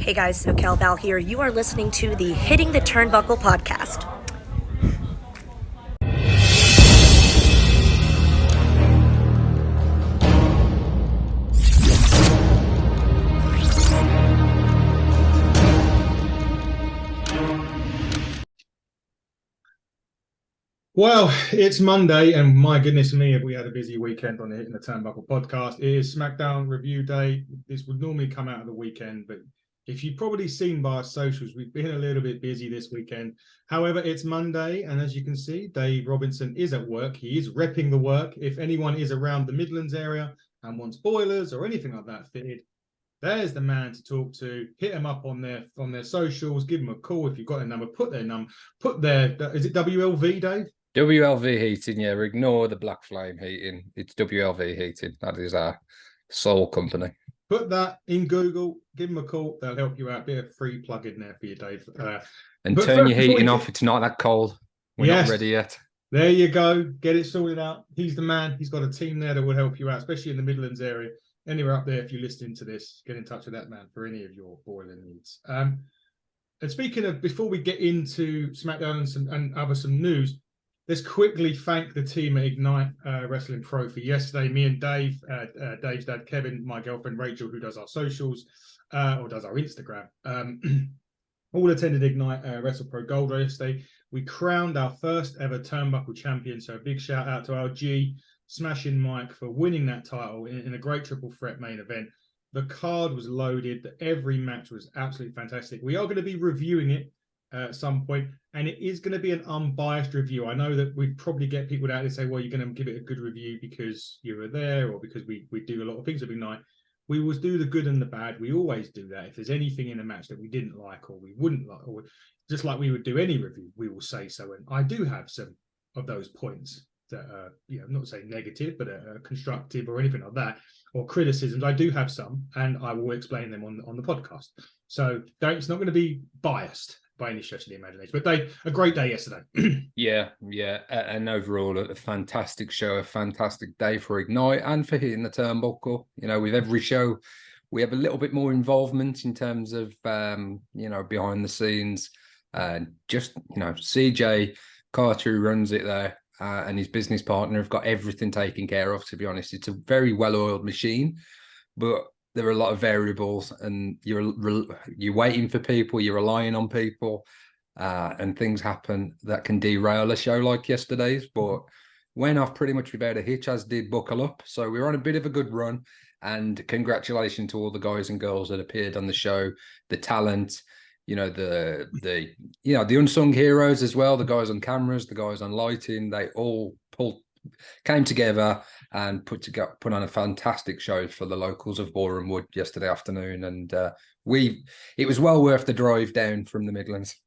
Hey guys, SoCal Val here. You are listening to the Hitting the Turnbuckle podcast. Well, it's Monday, and my goodness me, have we had a busy weekend on the Hitting the Turnbuckle podcast. It is Smackdown review day. This would normally come out of the weekend, but if you've probably seen by our socials, we've been a little bit busy this weekend. However, it's Monday, and as you can see, Dave Robinson is at work. He is repping the work. If anyone is around the Midlands area and wants boilers or anything like that fitted, there's the man to talk to. Hit them up on their socials. Give them a call if you've got a number. Put their number. Put their is it WLV, Dave? WLV Heating, yeah. Ignore the Black Flame Heating. It's WLV Heating. That is our sole company. Put that in Google. Give them a call. They'll help you out. Bit of free plug in there for you, Dave. And turn your heating off. It's not that cold. We're not ready yet. There you go. Get it sorted out. He's the man. He's got a team there that will help you out, especially in the Midlands area. Anywhere up there, if you're listening to this, get in touch with that man for any of your boiler needs. And speaking of, before we get into SmackDown and some news, let's quickly thank the team at Ignite Wrestling Pro for yesterday. Me and Dave, Dave's dad Kevin, my girlfriend Rachel, who does our socials or does our Instagram, all attended Ignite Wrestle Pro Gold yesterday. We crowned our first ever turnbuckle champion. So a big shout out to our G, Smashing Mike, for winning that title in a great triple threat main event. The card was loaded. Every match was absolutely fantastic. We are going to be reviewing it at some point, and it is going to be an unbiased review. I know that we probably get people out there say, well, you're going to give it a good review because you were there or because we do a lot of things every night. We will do the good and the bad. We always do that. If there's anything in a match that we didn't like or we wouldn't like, or just like we would do any review, we will say so. And I do have some of those points that are, I'm not saying negative, but constructive or anything like that, or criticisms. I do have some, and I will explain them on the podcast. So it's not going to be biased by any stretch of the imagination. But a great day yesterday. yeah. And overall, a fantastic show, a fantastic day for Ignite and for Hitting the Turnbuckle. You know, with every show, we have a little bit more involvement in terms of, behind the scenes. CJ Carter, who runs it there, and his business partner have got everything taken care of, to be honest. It's a very well-oiled machine, but there are a lot of variables, and you're waiting for people, you're relying on people, and things happen that can derail a show like yesterday's. But went off pretty much without a hitch, as did Buckle Up. So we're on a bit of a good run, and congratulations to all the guys and girls that appeared on the show, the talent, the unsung heroes as well, the guys on cameras, the guys on lighting. They all came together and put on a fantastic show for the locals of Boreham Wood yesterday afternoon, and it was well worth the drive down from the Midlands.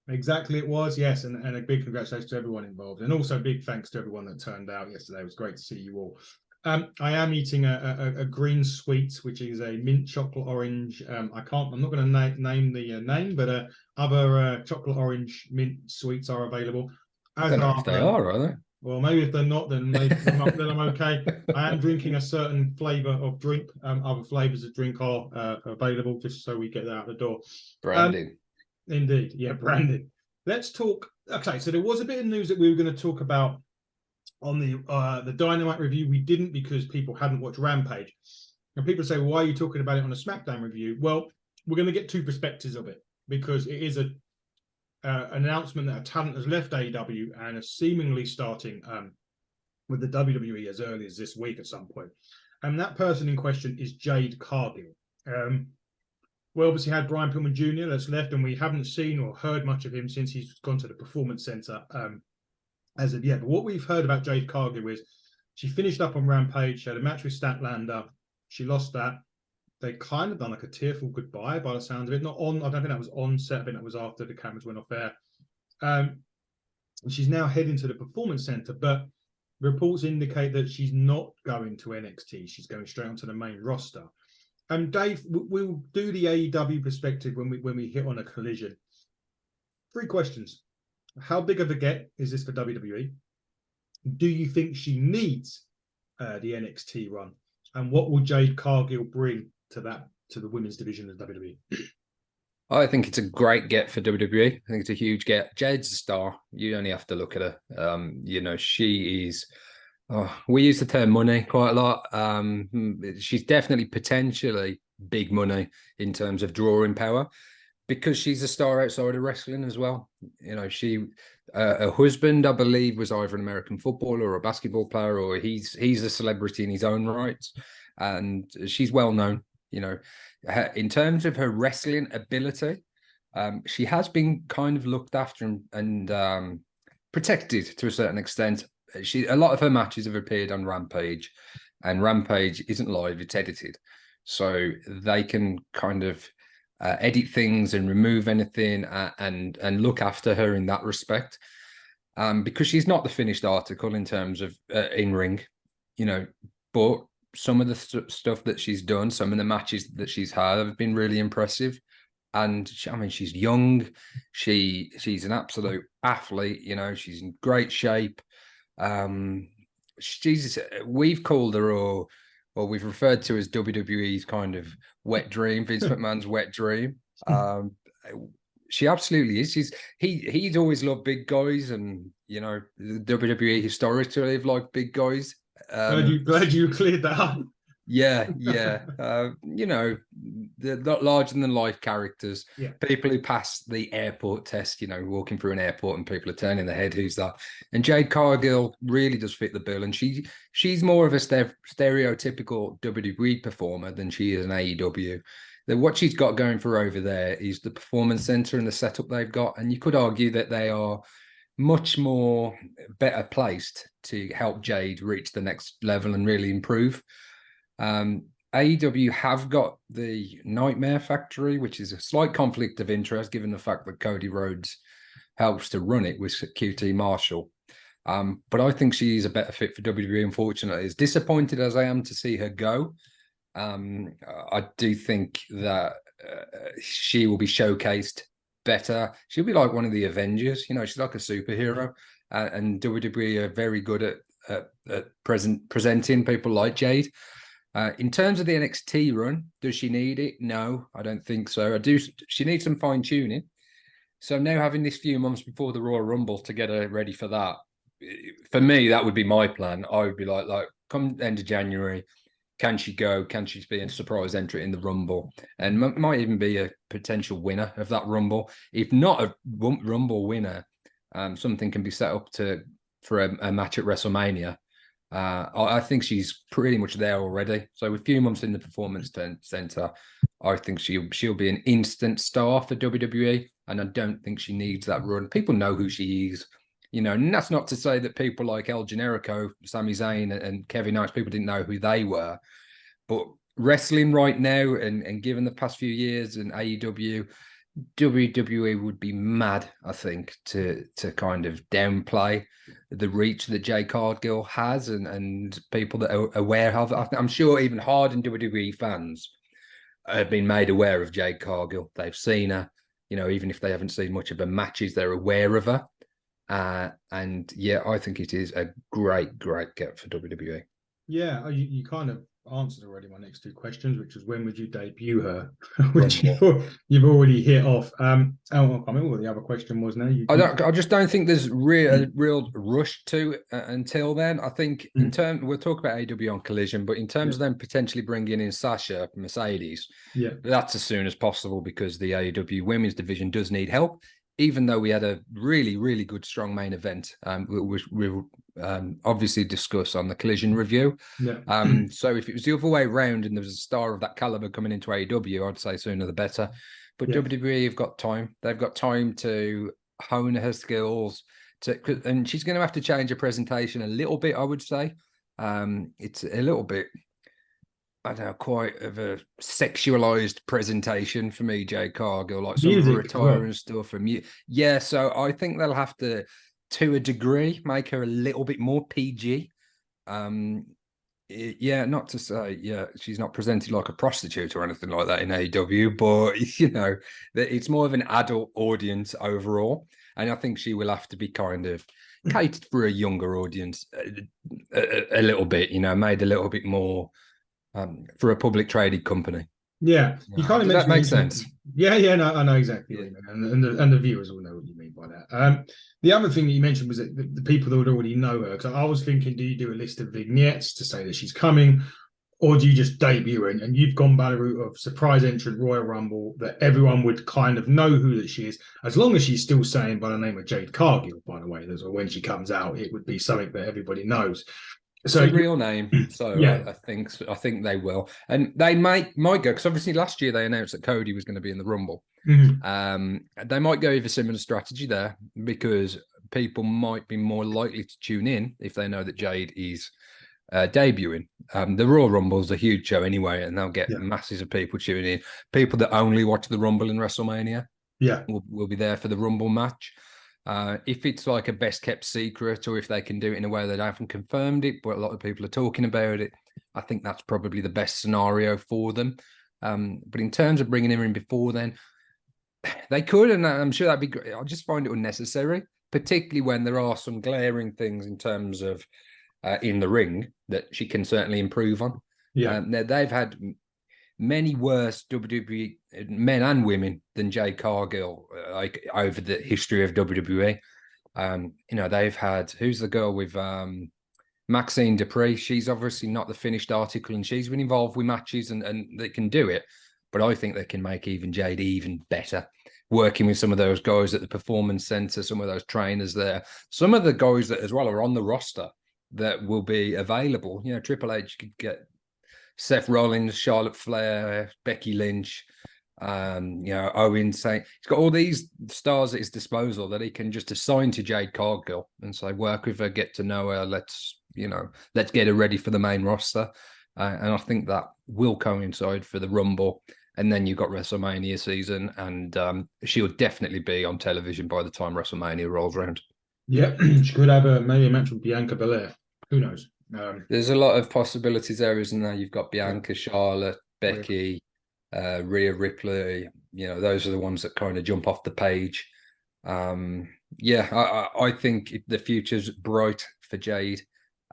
Exactly, it was, yes, and a big congratulations to everyone involved, and also big thanks to everyone that turned out yesterday. It was great to see you all. I am eating a green sweet, which is a mint chocolate orange. I'm not going to name the name, but other chocolate orange mint sweets are available. I don't know if they are they? Well, maybe if they're not, then then I'm okay. I am drinking a certain flavour of drink. Other flavours of drink are available, just so we get that out the door. Branding. Indeed, yeah, branding. Let's talk. Okay, so there was a bit of news that we were going to talk about on the Dynamite review. We didn't because people hadn't watched Rampage. And people say, well, why are you talking about it on a SmackDown review? Well, we're going to get two perspectives of it because it is an announcement that a talent has left AEW and is seemingly starting with the WWE as early as this week at some point. And that person in question is Jade Cargill. We obviously had Brian Pillman Jr. that's left, and we haven't seen or heard much of him since he's gone to the Performance Center as of yet. But what we've heard about Jade Cargill is she finished up on Rampage. She had a match with Statlander. She lost that. They kind of done like a tearful goodbye by the sound of it. Not on, I don't think that was on set. I think that was after the cameras went off air. And she's now heading to the Performance Center, but reports indicate that she's not going to NXT. She's going straight onto the main roster. And Dave, we'll do the AEW perspective when we hit on a collision. 3 questions. How big of a get is this for WWE? Do you think she needs the NXT run? And what will Jade Cargill bring to the women's division of WWE? I think it's a great get for WWE. I think it's a huge get. Jade's a star. You only have to look at her. She is. Oh, we use the term money quite a lot. She's definitely potentially big money in terms of drawing power because she's a star outside of wrestling as well. Her husband, I believe, was either an American footballer or a basketball player, or he's a celebrity in his own right, and she's well known. In terms of her wrestling ability, she has been kind of looked after and protected to a certain extent. A lot of her matches have appeared on Rampage, and Rampage isn't live; it's edited, so they can kind of edit things and remove anything and look after her in that respect. Because she's not the finished article in terms of in ring, but some of the stuff that she's done, some of the matches that she's had have been really impressive. And she's young. She's an absolute athlete. She's in great shape. We've called her, or we've referred to as WWE's kind of wet dream, Vince McMahon's wet dream. She absolutely is. He's always loved big guys, and the WWE historically have liked big guys. Glad you cleared that up. Yeah. The larger than life characters, people who pass the airport test, walking through an airport and people are turning their head, who's that? And Jade Cargill really does fit the bill, and she's more of a stereotypical WWE performer than she is an AEW. What she's got going for over there is the performance center and the setup they've got, and you could argue that they are much more better placed to help Jade reach the next level and really improve. AEW have got the Nightmare Factory, which is a slight conflict of interest given the fact that Cody Rhodes helps to run it with QT Marshall. But I think she's a better fit for WWE, unfortunately. As disappointed as I am to see her go, I do think that she will be showcased better. She'll be like one of the Avengers. She's like a superhero. And WWE are very good at presenting people like Jade. In terms of the NXT run, does she need it? No, I don't think so. She needs some fine tuning. So now having this few months before the Royal Rumble to get her ready for that, for me, that would be my plan. I would be like come end of January, can she go? Can she be a surprise entry in the Rumble? And might even be a potential winner of that Rumble. If not a Rumble winner, something can be set up for a match at WrestleMania. I think she's pretty much there already. So with a few months in the Performance Center, I think she'll be an instant star for WWE, and I don't think she needs that run. People know who she is, and that's not to say that people like El Generico, Sami Zayn, and Kevin Owens, people didn't know who they were. But wrestling right now, and given the past few years in AEW, WWE would be mad, I think, to kind of downplay the reach that Jade Cargill has and people that are aware of it. I'm sure even hardened WWE fans have been made aware of Jade Cargill. They've seen her, even if they haven't seen much of her matches, they're aware of her. And yeah, I think it is a great get for WWE. Yeah, you kind of answered already my next two questions, which was when would you debut her, which you've already hit off. I can't remember what the other question was now. I just don't think there's a real rush to until then. I think in terms, we'll talk about AEW on Collision, but in terms of them potentially bringing in Sasha Mercedes, that's as soon as possible because the AEW women's division does need help. Even though we had a really, really good, strong main event, which we'll obviously discuss on the Collision review. So if it was the other way around and there was a star of that caliber coming into AEW, I'd say sooner the better. But WWE have got time. They've got time to hone her skills. And she's going to have to change her presentation a little bit, I would say. It's a little bit, I don't know, quite of a sexualized presentation for me, Jade Cargill, like some retiring stuff from you. Yeah, so I think they'll have to a degree, make her a little bit more PG. Not to say, she's not presented like a prostitute or anything like that in AEW, but it's more of an adult audience overall. And I think she will have to be kind of catered for a younger audience a little bit, made a little bit more for a public traded company. Yeah, you kind of does that make sense? Yeah, no, I know exactly what you mean, and the viewers will know what you mean by that. The other thing that you mentioned was that the people that would already know her. Because I was thinking, do you do a list of vignettes to say that she's coming, or do you just debut her? And you've gone by the route of surprise entrant Royal Rumble that everyone would kind of know who that she is, as long as she's still saying by the name of Jade Cargill. By the way, when she comes out, it would be something that everybody knows. It's So a real name, so yeah, I think they will, and they might go, because obviously last year they announced that Cody was going to be in the Rumble. They might go with a similar strategy there, because people might be more likely to tune in if they know that Jade is debuting. The Royal Rumble is a huge show anyway, and they'll get masses of people tuning in. People that only watch the Rumble in WrestleMania, will be there for the Rumble match. If it's like a best kept secret, or if they can do it in a way that I haven't confirmed it, but a lot of people are talking about it, I think that's probably the best scenario for them. But in terms of bringing him in before then, they could, and I'm sure that'd be great. I just find it unnecessary, particularly when there are some glaring things in terms of in the ring that she can certainly improve on. They've had many worse WWE men and women than Jade Cargill like over the history of WWE. They've had, who's the girl with Maxine Dupree? She's obviously not the finished article, and she's been involved with matches and they can do it. But I think they can make even Jade even better, working with some of those guys at the Performance Center, some of those trainers there, some of the guys that as well are on the roster that will be available. Triple H could get Seth Rollins, Charlotte Flair, Becky Lynch, Owen saying he's got all these stars at his disposal that he can just assign to Jade Cargill and say, work with her, get to know her, let's get her ready for the main roster. And I think that will coincide for the Rumble. And then you've got WrestleMania season, and she'll definitely be on television by the time WrestleMania rolls around. Yeah, she could have maybe a match with Bianca Belair. Who knows? There's a lot of possibilities there, isn't there? You've got Bianca, Charlotte, Becky, Rhea Ripley. Those are the ones that kind of jump off the page. I think the future's bright for Jade.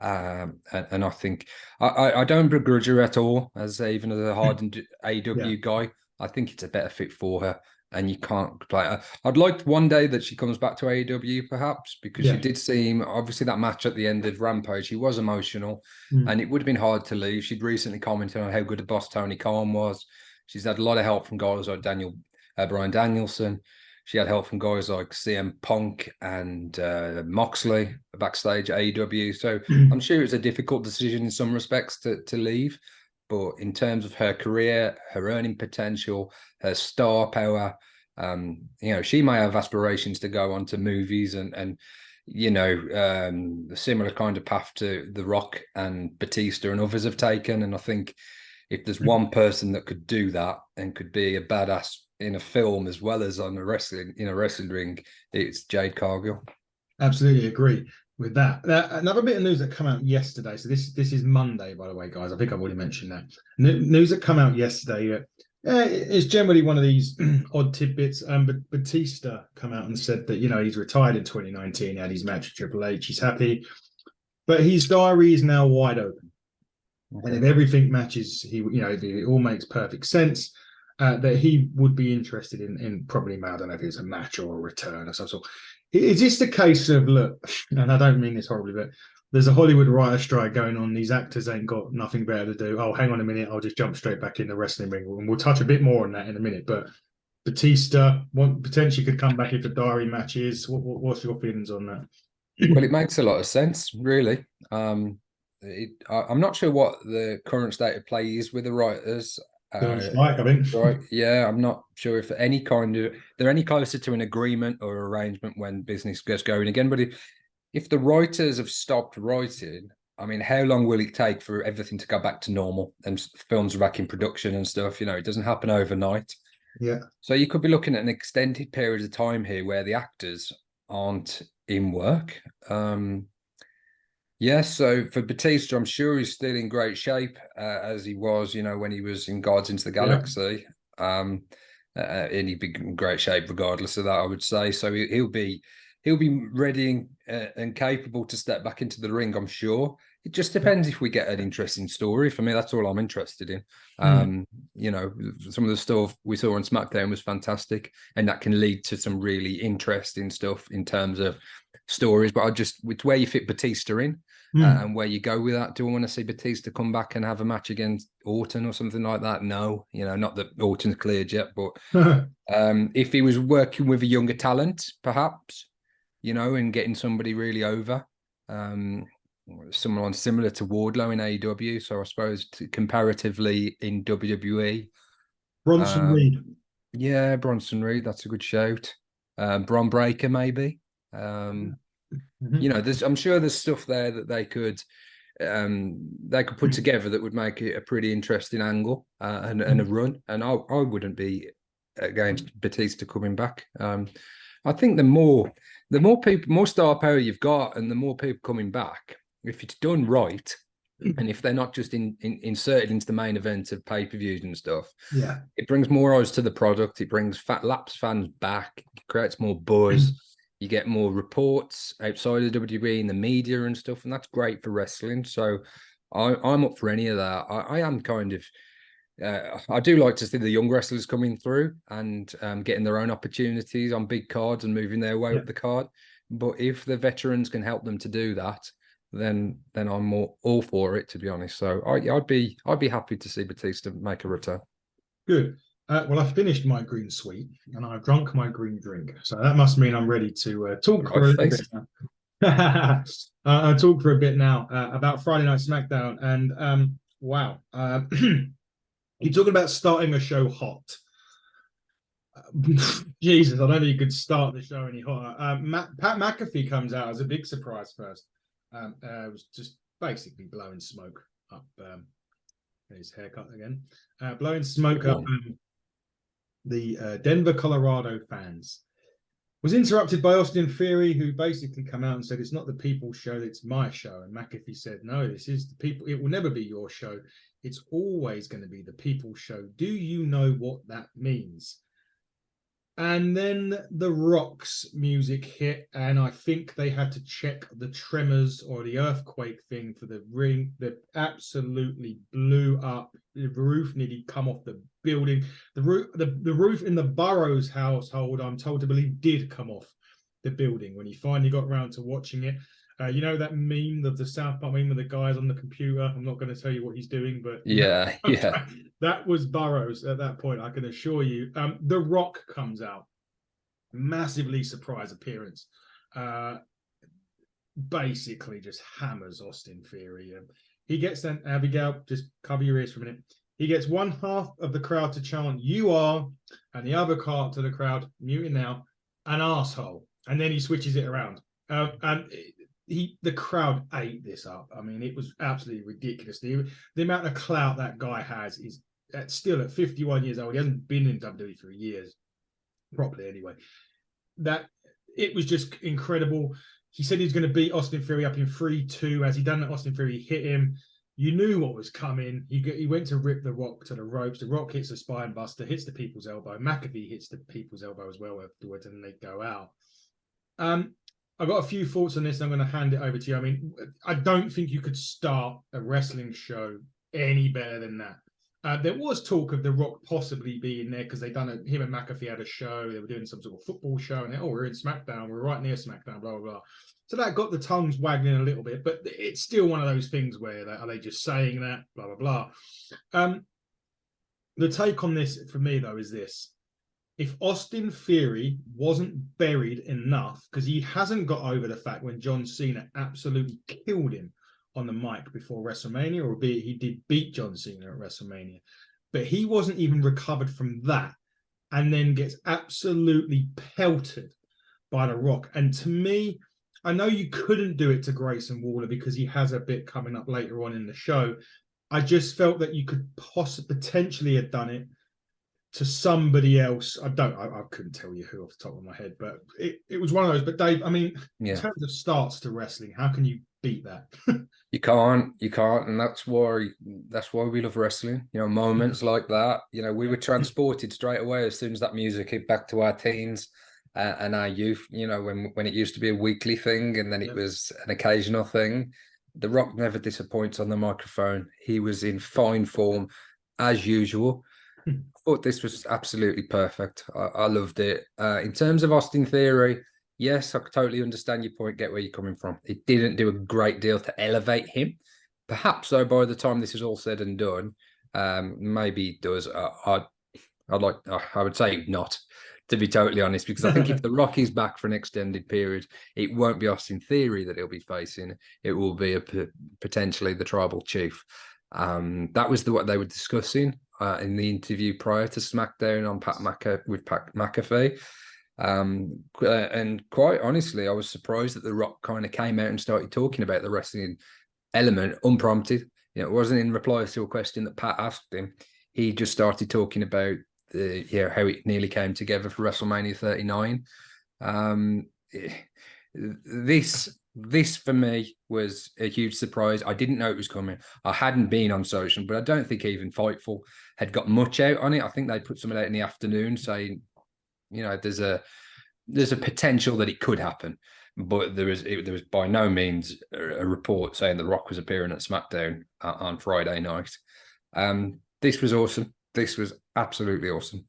And I think I don't begrudge her at all as even as a hardened AEW guy. I think it's a better fit for her, and you can't play. I'd like one day that she comes back to AEW perhaps, because she did seem, obviously that match at the end of Rampage, she was emotional, and it would have been hard to leave. She'd recently commented on how good a boss Tony Khan was. She's had a lot of help from guys like Bryan Danielson. She had help from guys like CM Punk and Moxley backstage at AEW. So I'm sure it's a difficult decision in some respects to leave. But in terms of her career, her earning potential, her star power, she may have aspirations to go on to movies and the similar kind of path to The Rock and Batista and others have taken. And I think if there's one person that could do that and could be a badass in a film as well as on a wrestling ring, it's Jade Cargill. Absolutely agree with that. Another bit of news that came out yesterday. So this is Monday, by the way, guys. I think I've already mentioned that. News that came out yesterday. It's generally one of these odd tidbits. But Batista come out and said that he's retired in 2019. Had his match with Triple H. He's happy, but his diary is now wide open. Okay. And if everything matches, if it all makes perfect sense. That he would be interested in probably, I don't know if it's a match or a return or some sort. Is this the case of, look, and I don't mean this horribly, but there's a Hollywood writer strike going on. These actors ain't got nothing better to do. Oh, hang on a minute. I'll just jump straight back in the wrestling ring. And we'll touch a bit more on that in a minute. But Batista potentially could come back if the diary matches. What's your feelings on that? Well, it makes a lot of sense, really. I'm not sure what the current state of play is with the writers. Strike, I think. Right. Yeah, I'm not sure if they're any closer to an agreement or arrangement when business gets going again. But if the writers have stopped writing, I mean, how long will it take for everything to go back to normal and films are back in production and stuff? It doesn't happen overnight. Yeah. So you could be looking at an extended period of time here where the actors aren't in work. Yes, so for Batista, I'm sure he's still in great shape as he was, when he was in Guardians into the Galaxy. And he'd be in great shape regardless of that, I would say. So he'll be ready and capable to step back into the ring, I'm sure. It just depends if we get an interesting story. For me, that's all I'm interested in. You know, some of the stuff we saw on SmackDown was fantastic, and that can lead to some really interesting stuff in terms of stories. But it's where you fit Batista in and where you go with that. Do I want to see Batista come back and have a match against Orton or something like that? No, you know, not that Orton's cleared yet, but if he was working with a younger talent, perhaps, you know, and getting somebody really over. Someone similar to Wardlow in AEW, so I suppose comparatively in WWE. Bronson Reed. Yeah, Bronson Reed, that's a good shout. Bron Breakker, maybe. You know, I'm sure there's stuff there that they could put together that would make it a pretty interesting angle and a run. And I wouldn't be against Batista coming back. I think the more people, more star power you've got, and the more people coming back, if it's done right, and if they're not just inserted into the main event of pay-per-views and stuff, it brings more eyes to the product. It brings lapsed fans back. It creates more buzz. You get more reports outside of WWE in the media and stuff, and that's great for wrestling. So I'm up for any of that. I am kind of. I do like to see the young wrestlers coming through and getting their own opportunities on big cards and moving their way up the card. But if the veterans can help them to do that, then I'm all for it, to be honest. So I'd be happy to see Batista make a return. Good. Well, I've finished my green sweet and I've drunk my green drink, so that must mean I'm ready to talk for a little bit now. I'll talk for a bit now about Friday Night SmackDown, and wow. You're talking about starting a show hot. Jesus, I don't think you could start the show any hotter. Pat McAfee comes out as a big surprise first. It was just basically blowing smoke up his haircut again. Blowing smoke up the Denver, Colorado fans. Was interrupted by Austin Theory, who basically come out and said, it's not the people's show, it's my show. And McAfee said, no, this is the people. It will never be your show. It's always going to be the people's show. Do you know what that means? And then the Rock's music hit, and I think they had to check the tremors or the earthquake thing for the ring that absolutely blew up. The roof nearly come off the building. The roof in the Burrows household, I'm told to believe, did come off the building when he finally got around to watching it. You know that meme of the South Park meme with the guys on the computer? I'm not going to tell you what he's doing, but yeah. That was Burrows at that point, I can assure you. The Rock comes out. Massively surprise appearance. Basically just hammers Austin Theory. He gets then, Abigail, just cover your ears for a minute. He gets one half of the crowd to chant, "You are," and the other part to the crowd, mute it now, "an asshole." And then he switches it around. The crowd ate this up. I mean, it was absolutely ridiculous. The amount of clout that guy has is still at 51 years old. He hasn't been in WWE for years, properly anyway. That it was just incredible. He said he was going to beat Austin Theory up in 3-2. As he done that, Austin Theory hit him. You knew what was coming. He went to rip the Rock to the ropes. The Rock hits a spine buster, hits the people's elbow. McAfee hits the people's elbow as well afterwards, and they go out. I've got a few thoughts on this. I'm going to hand it over to you. I mean, I don't think you could start a wrestling show any better than that. There was talk of The Rock possibly being there because him and McAfee had a show. They were doing some sort of football show, and we're in SmackDown. We're right near SmackDown, blah, blah, blah. So that got the tongues wagging a little bit, but it's still one of those things where are they just saying that, blah, blah, blah. The take on this for me, though, is this. If Austin Theory wasn't buried enough, because he hasn't got over the fact when John Cena absolutely killed him on the mic before WrestleMania, or be it he did beat John Cena at WrestleMania, but he wasn't even recovered from that, and then gets absolutely pelted by The Rock. And to me, I know you couldn't do it to Grayson Waller because he has a bit coming up later on in the show. I just felt that you could potentially have done it to somebody else. I couldn't tell you who off the top of my head, but it was one of those. But Dave, I mean, in terms of starts to wrestling, how can you beat that? You can't, and that's why we love wrestling. You know, moments like that. You know, we were transported straight away as soon as that music hit back to our teens and our youth. You know, when it used to be a weekly thing, and then it was an occasional thing. The Rock never disappoints on the microphone. He was in fine form as usual. I thought this was absolutely perfect. I loved it. In terms of Austin Theory, yes, I totally understand your point, get where you're coming from. It didn't do a great deal to elevate him. Perhaps, though, by the time this is all said and done, maybe it does. I would say not, to be totally honest, because I think if The Rock is back for an extended period, it won't be Austin Theory that he'll be facing. It will be potentially the Tribal Chief. That was what they were discussing in the interview prior to SmackDown on Pat McAfee. And quite honestly, I was surprised that The Rock kind of came out and started talking about the wrestling element unprompted. It wasn't in reply to a question that Pat asked him. He just started talking about how it nearly came together for WrestleMania 39. This for me was a huge surprise. I didn't know it was coming. I hadn't been on social, but I don't think even Fightful had got much out on it. I think they put something out in the afternoon saying, there's a potential that it could happen, but there was by no means a report saying The Rock was appearing at SmackDown on Friday night. This was awesome. This was absolutely awesome.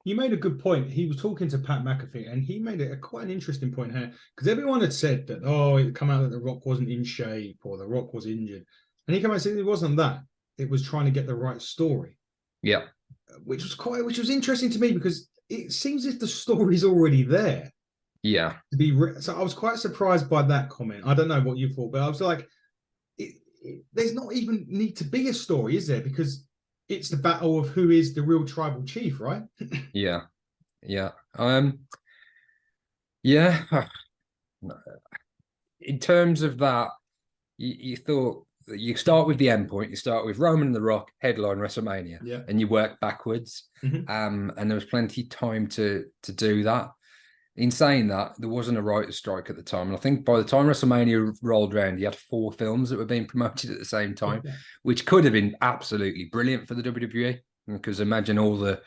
You made a good point. He was talking to Pat McAfee, and he made it quite an interesting point here, because everyone had said that, it come out that The Rock wasn't in shape or The Rock was injured. And he came out and said it wasn't that. It was trying to get the right story. Yeah. Which was interesting to me, because it seems as if the story's already there. Yeah. So I was quite surprised by that comment. I don't know what you thought, but I was like, there's not even need to be a story, is there? Because it's the battle of who is the real Tribal Chief, right? Yeah. In terms of that, you thought you start with the endpoint. You start with Roman and The Rock headline WrestleMania, and you work backwards. And there was plenty of time to do that. In saying that, there wasn't a writer's strike at the time. And I think by the time WrestleMania rolled around, you had 4 films that were being promoted at the same time, which could have been absolutely brilliant for the WWE. Because imagine all the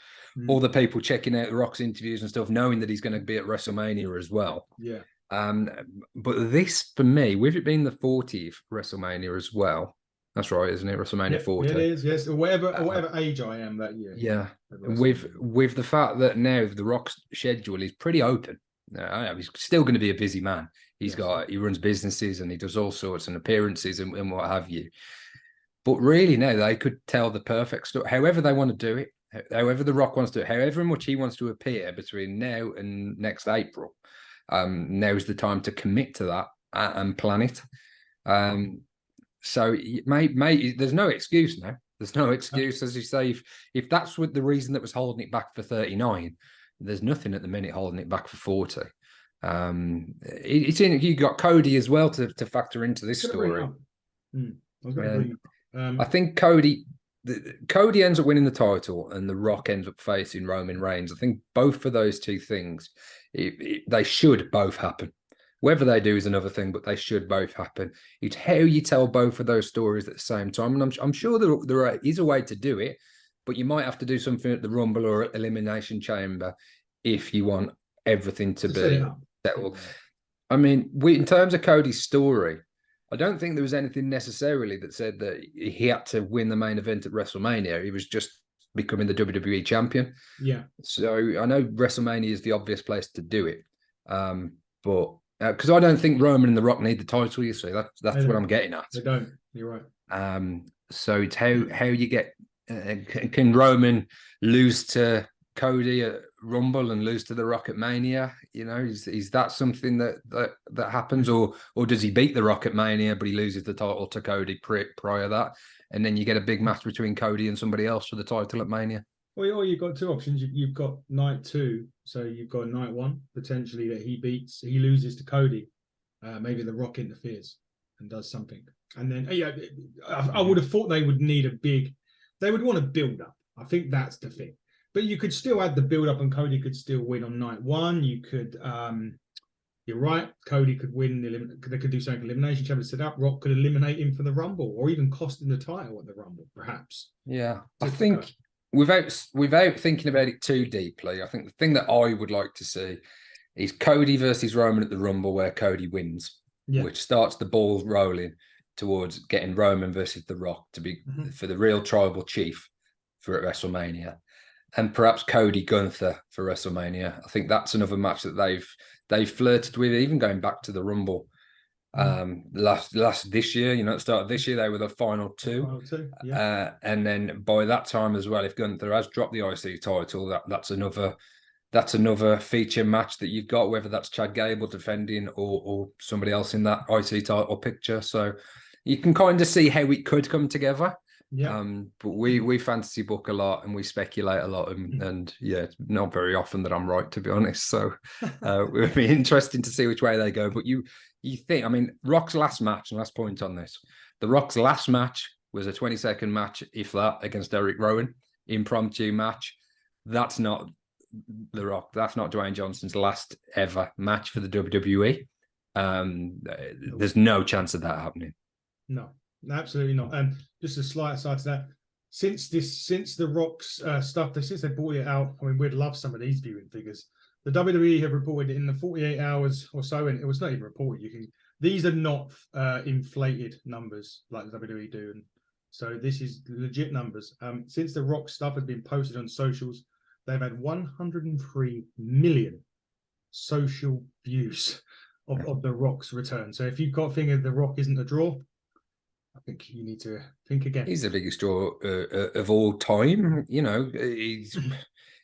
people checking out The Rock's interviews and stuff, knowing that he's going to be at WrestleMania as well. Yeah. But this, for me, with it being the 40th WrestleMania as well, that's right, isn't it? WrestleMania 40. It is, yes. Or whatever age I am that year. Yeah. With the fact that now The Rock's schedule is pretty open. He's still going to be a busy man. He runs businesses and he does all sorts and appearances and what have you. But really now they could tell the perfect story, however they want to do it, however The Rock wants to do it, however much he wants to appear between now and next April. Now's the time to commit to that and plan it. So there's no excuse now. There's no excuse, as you say, if that's what the reason that was holding it back for 39, there's nothing at the minute holding it back for 40. You got Cody as well to factor into this story. I think Cody ends up winning the title and The Rock ends up facing Roman Reigns. I think both of those two things, they should both happen. Whether they do is another thing, but they should both happen. It's how you tell both of those stories at the same time. And I'm sure there is a way to do it, but you might have to do something at the Rumble or at Elimination Chamber if you want everything to be settled. I mean, in terms of Cody's story, I don't think there was anything necessarily that said that he had to win the main event at WrestleMania. He was just becoming the WWE champion. Yeah. So I know WrestleMania is the obvious place to do it. But because I don't think Roman and The Rock need the title, you see. That's what I'm getting at. They don't. You're right. So it's how you get... can Roman lose to Cody at Rumble and lose to The Rock at Mania? Is that something that happens, or does he beat The Rock at Mania but he loses the title to Cody prior that, and then you get a big match between Cody and somebody else for the title at Mania? Well, you've got 2 options. You've got night 2, so you've got night 1 potentially that he loses to Cody. Maybe The Rock interferes and does something, and then I would have thought they would need they would want to build up. I think that's the thing. But you could still add the build up, and Cody could still win on night 1. You could, you're right. Cody could win. They could do something elimination chamber set up. Rock could eliminate him for the Rumble, or even cost him the title at the Rumble, perhaps. Yeah, I think without thinking about it too deeply, I think the thing that I would like to see is Cody versus Roman at the Rumble, where Cody wins, which starts the ball rolling. towards getting Roman versus The Rock to be for the real tribal chief for at WrestleMania, and perhaps Cody Gunther for WrestleMania. I think that's another match that they've flirted with, even going back to the Rumble. Last this year, at the start of this year, they were the final two. And then by that time as well, if Gunther has dropped the IC title, that's another feature match that you've got, whether that's Chad Gable defending or somebody else in that IC title picture. So you can kind of see how it could come together. But we fantasy book a lot and we speculate a lot, and it's not very often that I'm right, to be honest. So it would be interesting to see which way they go. But you think, Rock's last match, and last point on this, The Rock's last match was a 20-second match, if that, against Eric Rowan, impromptu match. That's not The Rock. That's not Dwayne Johnson's last ever match for the WWE. There's no chance of that happening. No, absolutely not. And just a slight aside to that, since The Rock's stuff, since they brought it out, we'd love some of these viewing figures. The WWE have reported in the 48 hours or so, and it was not even reported. These are not inflated numbers like the WWE do, and so this is legit numbers. Since The Rock stuff has been posted on socials, they've had 103 million social views of The Rock's return. So if you've got a thing of The Rock isn't a draw, I think you need to think again. He's the biggest draw of all time. He's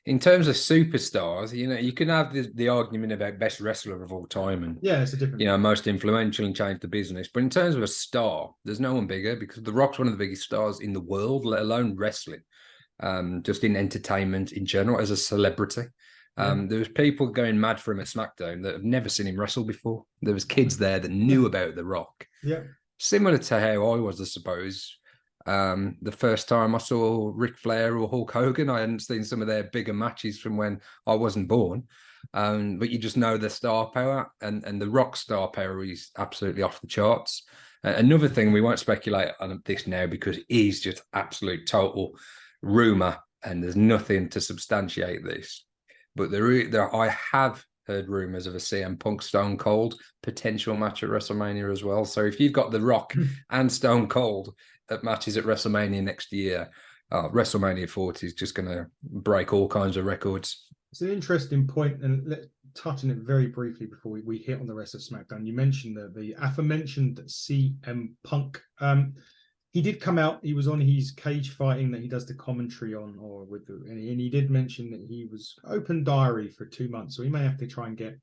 in terms of superstars. You can have the argument about best wrestler of all time, and it's a different. Most influential and changed the business. But in terms of a star, there's no one bigger, because The Rock's one of the biggest stars in the world, let alone wrestling. Just in entertainment in general, as a celebrity. There was people going mad for him at Smackdown that have never seen him wrestle before. There was kids there that knew about The Rock. Similar to how I was, I suppose. The first time I saw Ric Flair or Hulk Hogan, I hadn't seen some of their bigger matches from when I wasn't born. But you just know the star power, and The Rock's star power is absolutely off the charts. Another thing, we won't speculate on this now because it is just absolute total rumor, and there's nothing to substantiate this. But I have heard rumors of a CM Punk Stone Cold potential match at WrestleMania as well. So if you've got The Rock and Stone Cold at matches at WrestleMania next year, WrestleMania 40 is just going to break all kinds of records. It's an interesting point, and let's touch on it very briefly before we hit on the rest of SmackDown. You mentioned the aforementioned CM Punk. He did come out. He was on his cage fighting that he does the commentary on, and he did mention that he was open diary for 2 months. So he may have to try and get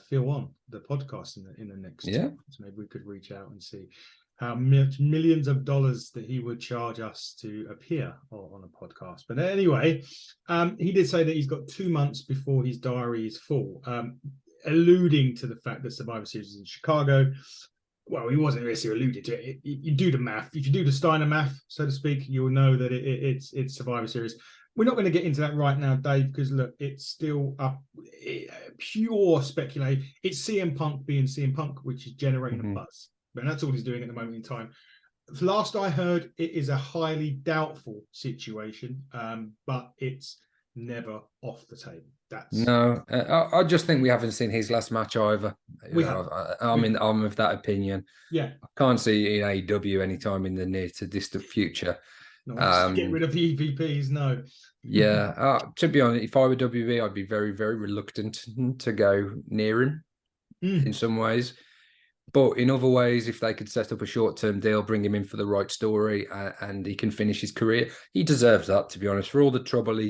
Phil on the podcast in the next 2 months. Maybe we could reach out and see how much millions of dollars that he would charge us to appear on a podcast. But anyway, he did say that he's got 2 months before his diary is full, alluding to the fact that Survivor Series is in Chicago. Well, he wasn't really alluded to it. You do the math. If you do the Steiner math, so to speak, you'll know that it's Survivor Series. We're not going to get into that right now, Dave, because look, it's still pure speculation. It's CM Punk being CM Punk, which is generating a buzz. And that's all he's doing at the moment in time. Last I heard, it is a highly doubtful situation, but it's never off the table. No, I just think we haven't seen his last match either. I'm of that opinion. I can't see in AEW anytime in the near to distant future. No, get rid of the EVPs, no. To be honest, if I were WWE, I'd be very, very reluctant to go near him in some ways. But in other ways, if they could set up a short-term deal, bring him in for the right story, and he can finish his career, he deserves that, to be honest, for all the trouble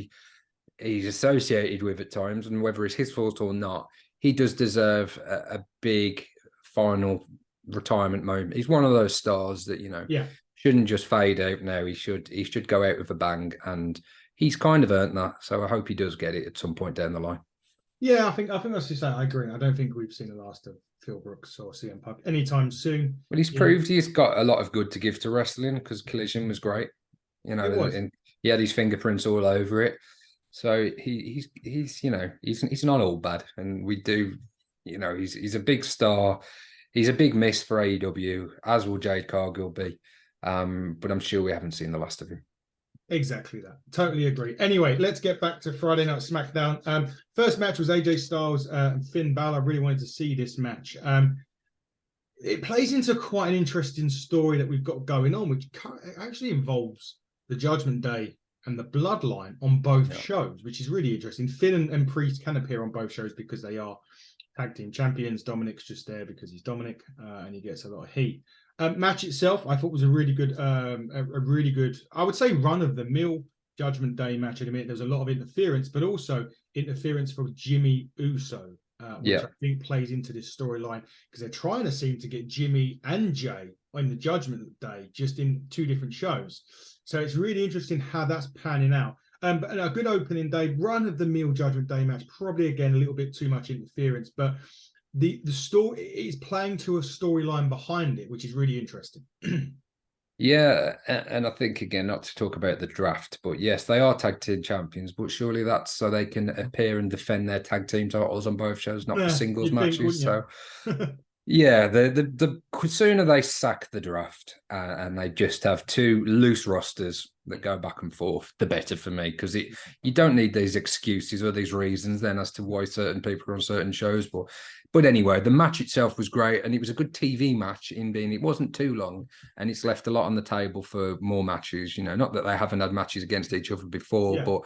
he's associated with at times, and whether it's his fault or not, he does deserve a big final retirement moment. He's one of those stars that shouldn't just fade out now. He should go out with a bang, and he's kind of earned that. So I hope he does get it at some point down the line. I think that's just that. I agree. I don't think we've seen the last of Phil Brooks or CM Punk anytime soon. But he's proved he's got a lot of good to give to wrestling, because Collision was great, and he had his fingerprints all over it. So he's not all bad, and we do, he's a big star. He's a big miss for AEW, as will Jade Cargill be. But I'm sure we haven't seen the last of him. Exactly that. Totally agree. Anyway, let's get back to Friday Night SmackDown. First match was AJ Styles and Finn Balor. I really wanted to see this match. it plays into quite an interesting story that we've got going on, which actually involves the Judgment Day and the Bloodline on both shows, which is really interesting. Finn and Priest can appear on both shows because they are tag team champions. Dominic's just there because he's Dominic, and he gets a lot of heat. Match itself, I thought was a really good, I would say, run of the mill Judgment Day match. In a minute, there's a lot of interference, but also interference from Jimmy Uso, which I think plays into this storyline because they're trying to seem to get Jimmy and Jay on the Judgment Day, just in 2 different shows. So it's really interesting how that's panning out. But a good opening day, run of the mill Judgment Day match. Probably again a little bit too much interference, but the story is playing to a storyline behind it, which is really interesting. Yeah, and I think, again, not to talk about the draft, but yes, they are tag team champions, but surely that's so they can appear and defend their tag team titles on both shows, not for singles matches. So yeah, the sooner they sack the draft and they just have 2 loose rosters that go back and forth, the better for me, because you don't need these excuses or these reasons then as to why certain people are on certain shows. But anyway, the match itself was great, and it was a good TV match in being it wasn't too long, and it's left a lot on the table for more matches. Not that they haven't had matches against each other before, but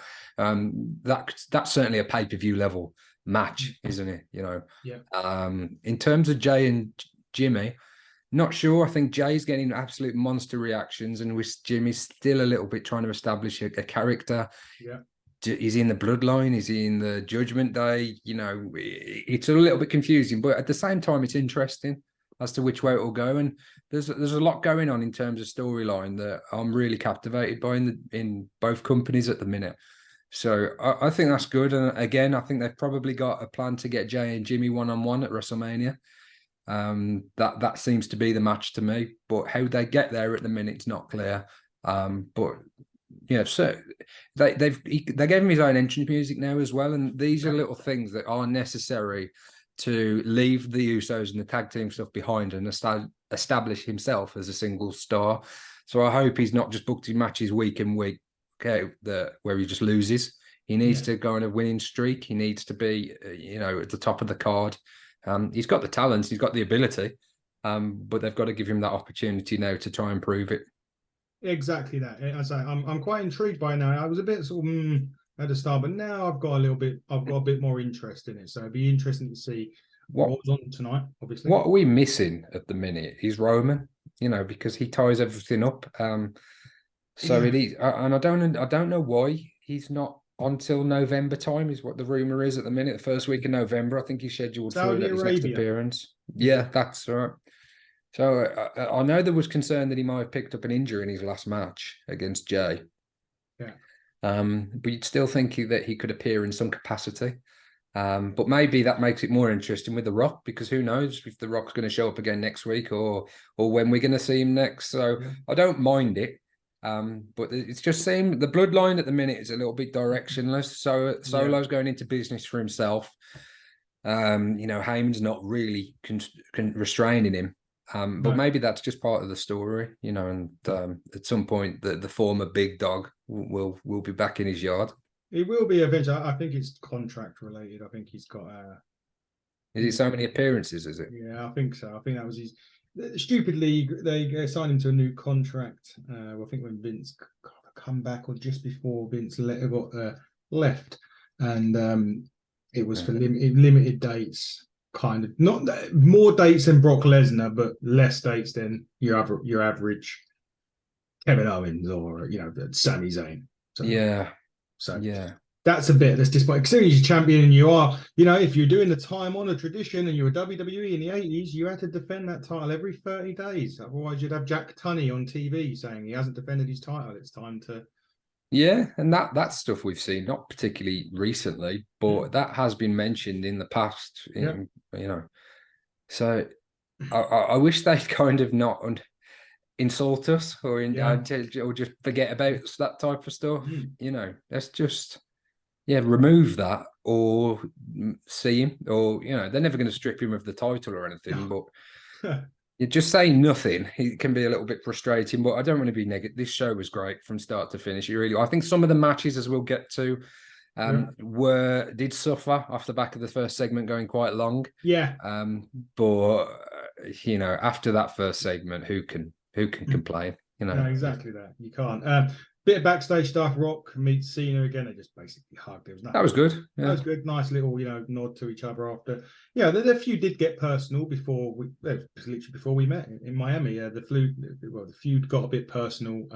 that's certainly a pay-per-view level match, isn't it? In terms of Jay and Jimmy, not sure. I think Jay's getting absolute monster reactions, and with Jimmy's still a little bit trying to establish a character. Is he in the Bloodline? Is he in the Judgment Day? It's a little bit confusing, but at the same time, it's interesting as to which way it will go. And there's a lot going on in terms of storyline that I'm really captivated by in both companies at the minute. So I think that's good. And again, I think they've probably got a plan to get Jay and Jimmy one-on-one at WrestleMania. That seems to be the match to me. But how they get there at the minute, it's not clear. But so they gave him his own entrance music now as well, and these are little things that are necessary to leave the Usos and the tag team stuff behind and establish himself as a single star. So I hope he's not just booked in matches week in week, where he just loses. He needs to go on a winning streak. He needs to be, at the top of the card. He's got the talent, he's got the ability, but they've got to give him that opportunity now to try and prove it. Exactly that. As I'm quite intrigued by it now. I was a bit sort of at the start, but now I've got a bit more interest in it. So it'd be interesting to see what was on tonight. Obviously, what are we missing at the minute is Roman. Because he ties everything up. It is, and I don't know why he's not until November time. Is what the rumor is at the minute. The first week of November, I think he's scheduled for his next appearance. Yeah, that's right. So I know there was concern that he might have picked up an injury in his last match against Jay. Yeah. But you'd still think that he could appear in some capacity. But maybe that makes it more interesting with The Rock, because who knows if The Rock's going to show up again next week or when we're going to see him next. So I don't mind it. But it's just seemed the Bloodline at the minute is a little bit directionless. So Solo's going into business for himself. Heyman's not really restraining him. But maybe that's just part of the story, and at some point the former big dog will be back in his yard. It will be eventually. I think it's contract related. I think he's got Is it so many appearances, is it? Yeah, I think so. I think that was his stupid league. They signed him to a new contract. I think when Vince come back or just before Vince got left, and it was for limited dates. Kind of not more dates than Brock Lesnar, but less dates than your average Kevin Owens or Sami Zayn. That's a bit that's disappointing. Considering you're champion and you are, if you're doing the time-honored tradition and you were WWE in the 80s, you had to defend that title every 30 days. Otherwise, you'd have Jack Tunney on TV saying he hasn't defended his title. It's time to. Yeah, and that's stuff we've seen, not particularly recently, but that has been mentioned in the past. So I wish they'd kind of not insult us or just forget about that type of stuff. Let's just remove that or see him, or they're never going to strip him of the title or anything, but. You just say nothing. It can be a little bit frustrating, but I don't want to be negative. This show was great from start to finish. I think some of the matches, as we'll get to, did suffer off the back of the first segment going quite long. Yeah. But after that first segment, who can complain? No, exactly that. You can't. Bit of backstage stuff. Rock meets Cena again. They just basically hugged. There was nothing. That was good. Yeah. That was good. Nice little, nod to each other after. Yeah, the feud did get personal literally before we met in Miami. The feud got a bit personal.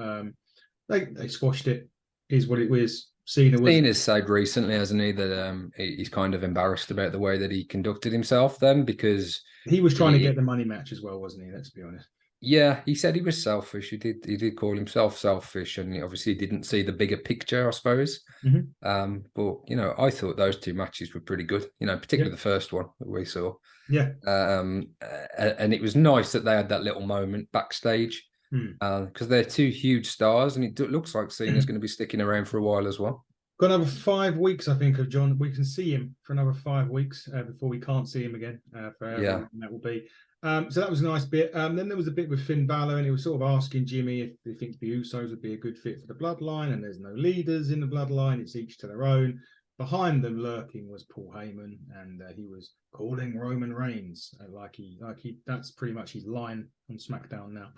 They squashed it. Is what it was. Cena's said recently, hasn't he, that he's kind of embarrassed about the way that he conducted himself then, because he was trying to get the money match as well, wasn't he? Let's be honest. Yeah, he said he was selfish. He did call himself selfish, and he obviously didn't see the bigger picture, I suppose. Mm-hmm. But I thought those two matches were pretty good. Particularly the first one that we saw. Yeah. And it was nice that they had that little moment backstage, because they're two huge stars, and it looks like Cena's going to be sticking around for a while as well. Got another 5 weeks, I think, of John. We can see him for another 5 weeks before we can't see him again. Forever. That will be. So that was a nice bit. Then there was a bit with Finn Balor, and he was sort of asking Jimmy if he thinks the Usos would be a good fit for the bloodline, and there's no leaders in the bloodline. It's each to their own. Behind them lurking was Paul Heyman, and he was calling Roman Reigns that's pretty much his line on SmackDown now.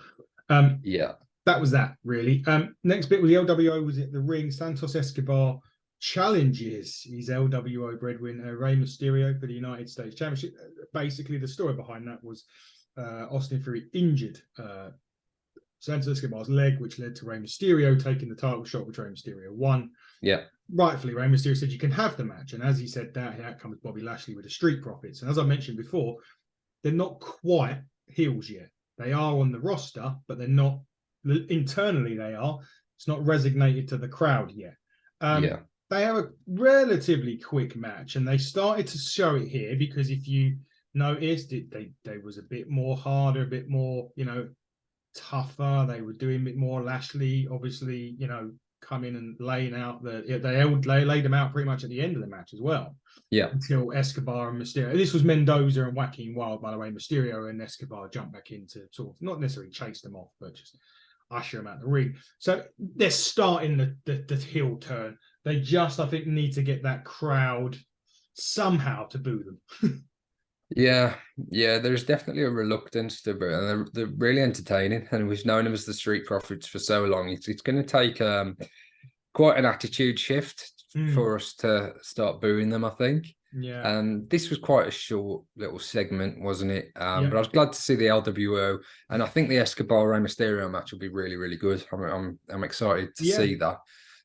That was that, really. Next bit with the LWO was at the ring. Santos Escobar challenges his LWO breadwinner Rey Mysterio for the United States Championship. Basically, the story behind that was Austin Theory injured Santos Escobar's leg, which led to Rey Mysterio taking the title shot, which Rey Mysterio won. Yeah. Rightfully, Rey Mysterio said you can have the match. And as he said that, out comes Bobby Lashley with the Street Profits. And as I mentioned before, they're not quite heels yet. They are on the roster, but they're not internally they are. It's not resignated to the crowd yet. They have a relatively quick match, and they started to show it here because if you noticed it, they was a bit more harder, a bit more, tougher. They were doing a bit more. Lashley, obviously, coming and laying out they laid them out pretty much at the end of the match as well. Yeah. Until Escobar and Mysterio. This was Mendoza and Joaquin Wilde, by the way. Mysterio and Escobar jumped back in to sort of not necessarily chase them off, but just usher them out the ring. So they're starting the heel turn. They just, I think, need to get that crowd somehow to boo them. Yeah, there's definitely a reluctance to boo, and they're really entertaining. And we've known them as the Street Profits for so long. It's going to take quite an attitude shift for us to start booing them, I think. Yeah. And this was quite a short little segment, wasn't it? But I was glad to see the LWO, and I think the Escobar Rey Mysterio match will be really, really good. I'm excited to see that.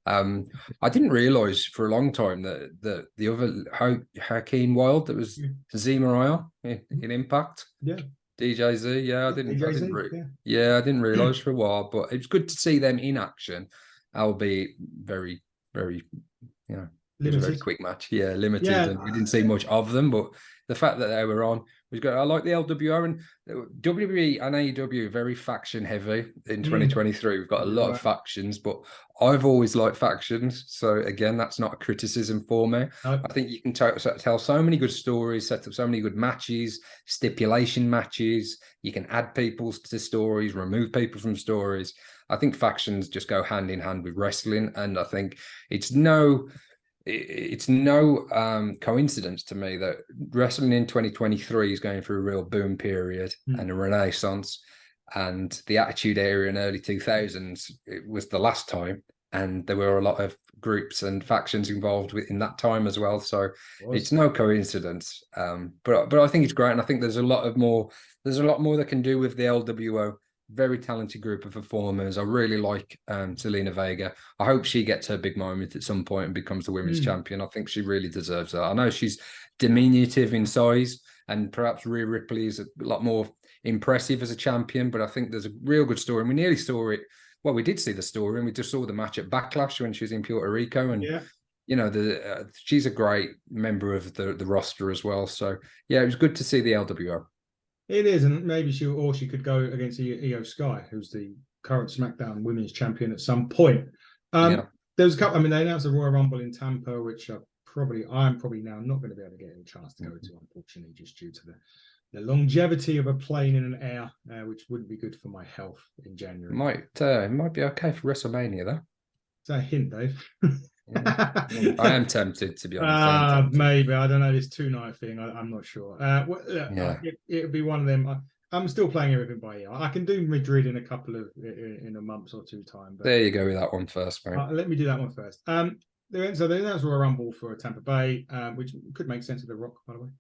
I didn't realize for a long time that the other Joaquin Wilde, that was Z Mariah in Impact. Yeah. DJZ. I didn't realize for a while, but it was good to see them in action. Albeit very, very, it was a very quick match. Yeah, limited. Yeah. And we didn't see much of them, but the fact that they were on was good. I like the LWO, and WWE and AEW are very faction heavy in 2023. We've got a lot of factions, but I've always liked factions. So again, that's not a criticism for me. I think you can tell so many good stories, set up so many good matches, stipulation matches. You can add people to stories, remove people from stories. I think factions just go hand in hand with wrestling, and I think it's no coincidence to me that wrestling in 2023 is going through a real boom period and a renaissance, and the Attitude Era in early 2000s, it was the last time, and there were a lot of groups and factions involved in that time as well. So it's no coincidence. But I think it's great, and I think there's a lot more that can do with the LWO. Very talented group of performers. I really like Zelina Vega. I hope she gets her big moment at some point and becomes the women's champion. I think she really deserves that. I know she's diminutive in size, and perhaps Rhea Ripley is a lot more impressive as a champion, but I think there's a real good story. And we nearly saw it. Well, we did see the story, and we just saw the match at Backlash when she was in Puerto Rico. And, she's a great member of the roster as well. So, it was good to see the LWO. It is, and maybe she could go against Io Sky, who's the current SmackDown Women's Champion at some point. There was a couple. I mean, they announced the Royal Rumble in Tampa, which I'm probably now not going to be able to get a chance to go to, unfortunately, just due to the longevity of a plane in an air, which wouldn't be good for my health in January. It might be okay for WrestleMania though. Is that a hint, Dave? I am tempted, to be honest. Maybe. I don't know, this 2-night thing. I'm not sure. It would be one of them. I'm still playing everything by ear. I can do Madrid in a month or two time. But There you go with that one first, mate. let me do that one first. So they announced Royal Rumble for Tampa Bay, which could make sense with The Rock, by the way.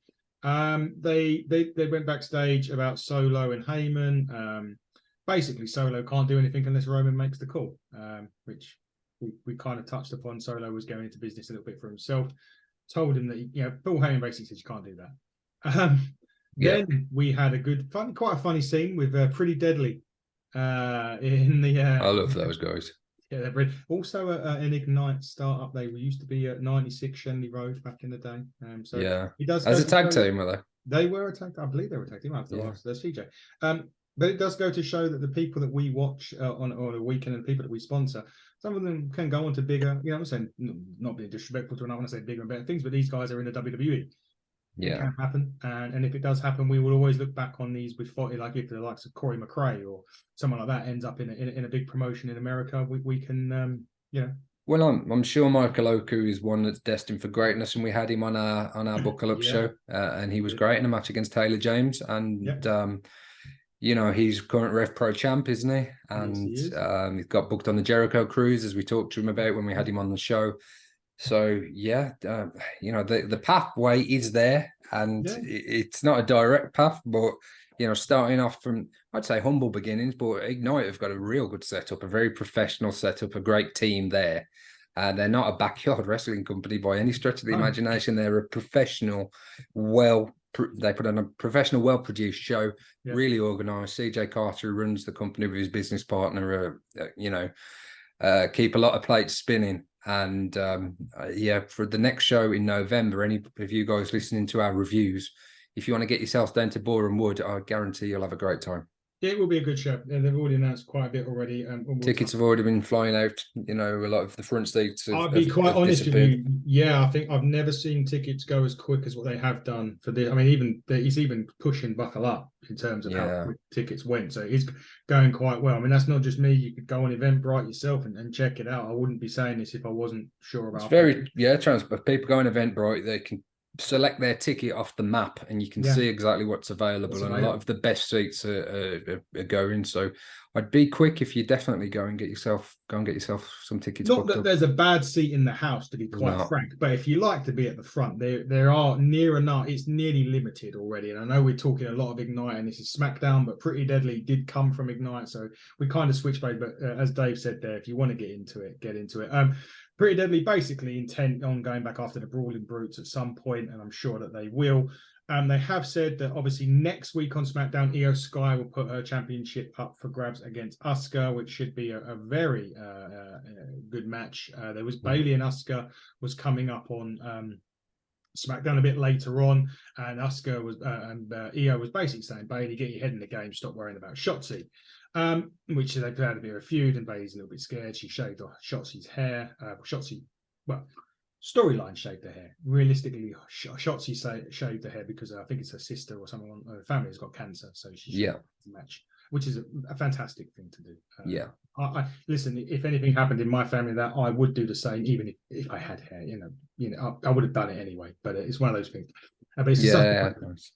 They went backstage about Solo and Heyman. Basically, Solo can't do anything unless Roman makes the call, which we kind of touched upon. Solo was going into business a little bit for himself. Told him that Paul Heyman basically said you can't do that. Then we had quite a funny scene with Pretty Deadly in the. I love those guys. Yeah, they're also an Ignite startup. They used to be at 96 Shenley Road back in the day. So yeah, he does as a tag team, were they? They were a tag. I believe they were a tag team. I have to ask. There's CJ. But it does go to show that the people that we watch on a weekend and the people that we sponsor, some of them can go on to bigger. I'm saying not being disrespectful to, and I want to say bigger and better things, but these guys are in the WWE. Yeah, it can happen, and if it does happen, we will always look back on these with like if the likes of Corey McRae or someone like that ends up in a big promotion in America, we can Well, I'm sure Michael Oku is one that's destined for greatness, and we had him on our Buckle Up show, and he was great in a match against Taylor James, and he's current Rev Pro champ, isn't he? And yes, he he's got booked on the Jericho Cruise, as we talked to him about when we had him on the show. So the pathway is there, and it's not a direct path, but starting off from, I'd say, humble beginnings, but Ignite have got a real good setup, a very professional setup, a great team there. They're not a backyard wrestling company by any stretch of the imagination. They're a professional, they put on a professional, well-produced show, really organised. CJ Carter, who runs the company with his business partner, keep a lot of plates spinning. And for the next show in November, any of you guys listening to our reviews, if you want to get yourself down to Boreham Wood, I guarantee you'll have a great time. It will be a good show. They've already announced quite a bit already. Tickets have already been flying out. A lot of the front seats. I'll be quite honest with you. Yeah, I think I've never seen tickets go as quick as what they have done for this. I mean, he's even pushing Buckle Up in terms of how quick tickets went. So it's going quite well. I mean, that's not just me. You could go on Eventbrite yourself and check it out. I wouldn't be saying this if I wasn't sure about it. It's very transparent. People go on Eventbrite, they can select their ticket off the map and you can see exactly what's available, and a lot of the best seats are going. So I'd be quick if you definitely go and get yourself some tickets. Not that there's a bad seat in the house, to be quite frank, but if you like to be at the front, there are near enough. It's nearly limited already, and I know we're talking a lot of Ignite and this is Smackdown, but Pretty Deadly did come from Ignite, so we kind of switched ways. But as Dave said there, if you want to get into it, get into it. Pretty Deadly basically intent on going back after the Brawling Brutes at some point, and I'm sure that they will. They have said that obviously next week on SmackDown, Io Sky will put her championship up for grabs against Asuka, which should be a very good match. There was Bayley and Asuka was coming up on SmackDown a bit later on, and Asuka was Io was basically saying, Bayley, get your head in the game, stop worrying about Shotzi. Which they've had a bit of a feud, and Bayley's a little bit scared. She shaved off Shotzi's hair. Storyline shaved her hair. Realistically, Shotzi shaved her hair because I think it's her sister or someone on her family has got cancer, so she shaved the match, which is a fantastic thing to do. I listen. If anything happened in my family, that I would do the same, even if I had hair. I would have done it anyway. But it's one of those things. But it's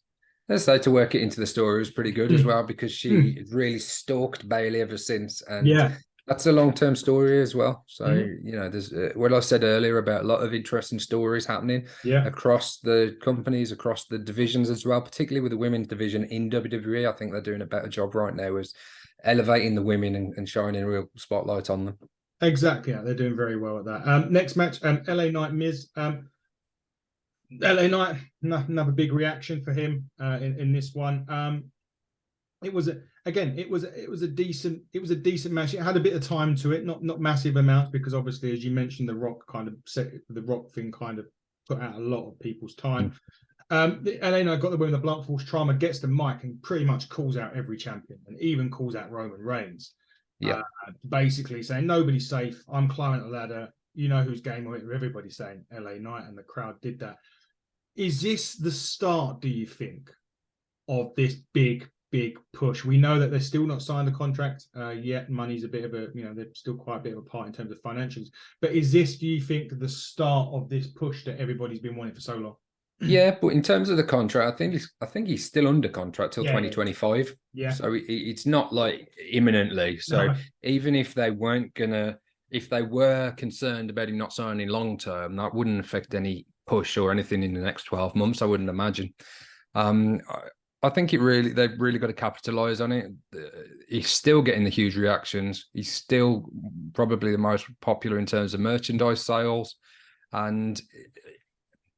let's say to work it into the story was pretty good as well, because she really stalked Bayley ever since, and that's a long-term story as well. So there's what I said earlier about a lot of interesting stories happening across the companies, across the divisions as well, particularly with the women's division in WWE. I think they're doing a better job right now as elevating the women and shining a real spotlight on them. Exactly, they're doing very well at that. Next match, LA Knight Miz. LA Knight, another big reaction for him in this one. It was a decent match. It had a bit of time to it, not massive amounts, because obviously, as you mentioned, the Rock thing kind of put out a lot of people's time. The LA Knight got the win, the blunt force trauma, gets the mic and pretty much calls out every champion, and even calls out Roman Reigns. Basically saying nobody's safe. I'm climbing the ladder. You know who's game with it. Everybody saying LA Knight, and the crowd did that. Is this the start, do you think, of this big push? We know that they're still not signed the contract yet. Money's a bit of they're still quite a bit of a part in terms of financials. But is this, do you think, the start of this push that everybody's been wanting for so long? Yeah, but in terms of the contract, I think he's still under contract till Yeah, 2025. yeah, So it's not like imminently. So no, even if they weren't gonna, if they were concerned about him not signing long term, that wouldn't affect any push or anything in the next 12 months. I wouldn't imagine. I think they've really got to capitalize on it. He's still getting the huge reactions. He's still probably the most popular in terms of merchandise sales, and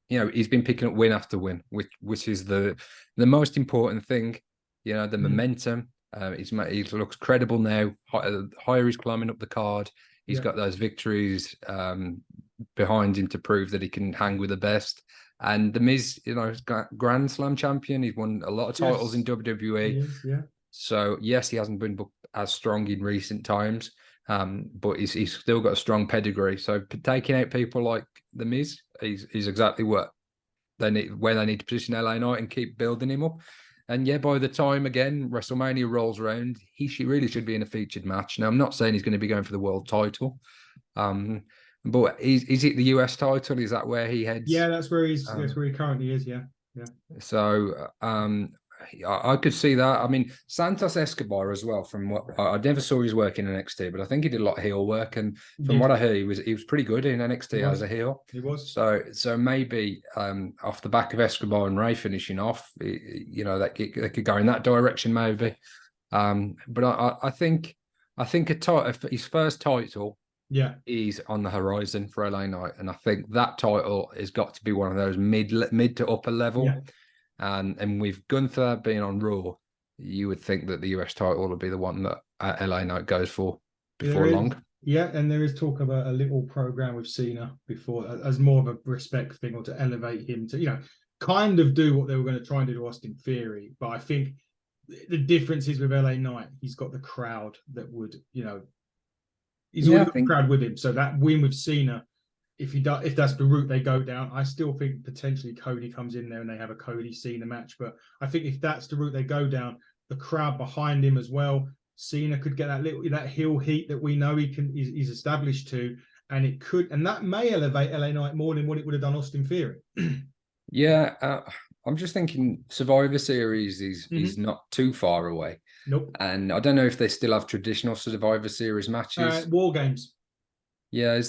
he's been picking up win after win, which is the most important thing. The momentum. He looks credible now. Higher he's climbing up the card. He's got those victories behind him to prove that he can hang with the best. And the Miz, he's Grand Slam champion. He's won a lot of titles in WWE. yeah. So yes, he hasn't been booked as strong in recent times, but he's still got a strong pedigree. So taking out people like the Miz, he's exactly what they need, where they need to position LA Knight and keep building him up. And yeah, by the time again WrestleMania rolls around, he really should be in a featured match. Now I'm not saying he's going to be going for the world title, but is it the US title? Is that where he heads? Yeah, that's where that's where he currently is. Yeah, yeah. So I could see that. I mean, Santos Escobar as well. From what I never saw his work in NXT, but I think he did a lot of heel work. And from what I heard, he was pretty good in NXT as a heel. He was. So maybe off the back of Escobar and Ray finishing off, that they could go in that direction maybe. But I think his first title. Yeah, is on the horizon for LA Knight, and I think that title has got to be one of those mid to upper level. Yeah. And with Gunther being on Raw, you would think that the US title would be the one that LA Knight goes for before long. Yeah, and there is talk of a little program with Cena before, as more of a respect thing, or to elevate him to, kind of do what they were going to try and do to Austin Theory. But I think the difference is with LA Knight, he's got the crowd that would, he's already got the crowd with him. So that win with Cena, if that's the route they go down, I still think potentially Cody comes in there and they have a Cody Cena match. But I think if that's the route they go down, the crowd behind him as well, Cena could get that heel heat that we know he's established to, and that may elevate LA Knight more than what it would have done Austin Theory. Yeah, I'm just thinking Survivor Series is not too far away. Nope. And I don't know if they still have traditional Survivor Series matches. War Games. Yeah, does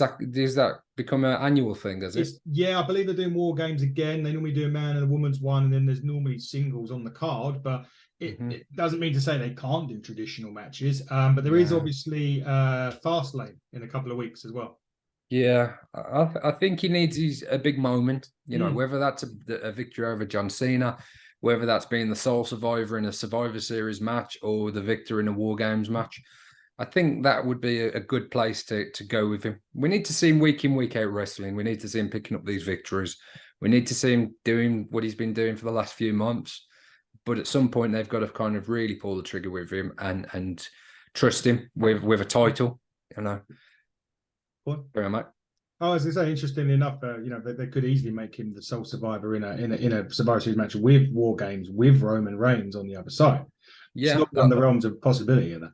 that become an annual thing, does it? Yeah, I believe they're doing War Games again. They normally do a man and a woman's one, and then there's normally singles on the card, but it doesn't mean to say they can't do traditional matches. But there is obviously Fastlane in a couple of weeks as well. Yeah, I think he needs a big moment, whether that's a victory over John Cena, whether that's being the sole survivor in a Survivor Series match or the victor in a War Games match. I think that would be a good place to go with him. We need to see him week in, week out wrestling. We need to see him picking up these victories. We need to see him doing what he's been doing for the last few months. But at some point, they've got to kind of really pull the trigger with him and trust him with a title, What? Very much. Oh, as I say, interestingly enough, they could easily make him the sole survivor in a Survivor Series match with War Games, with Roman Reigns on the other side. Yeah, it's not on the realms of possibility of that.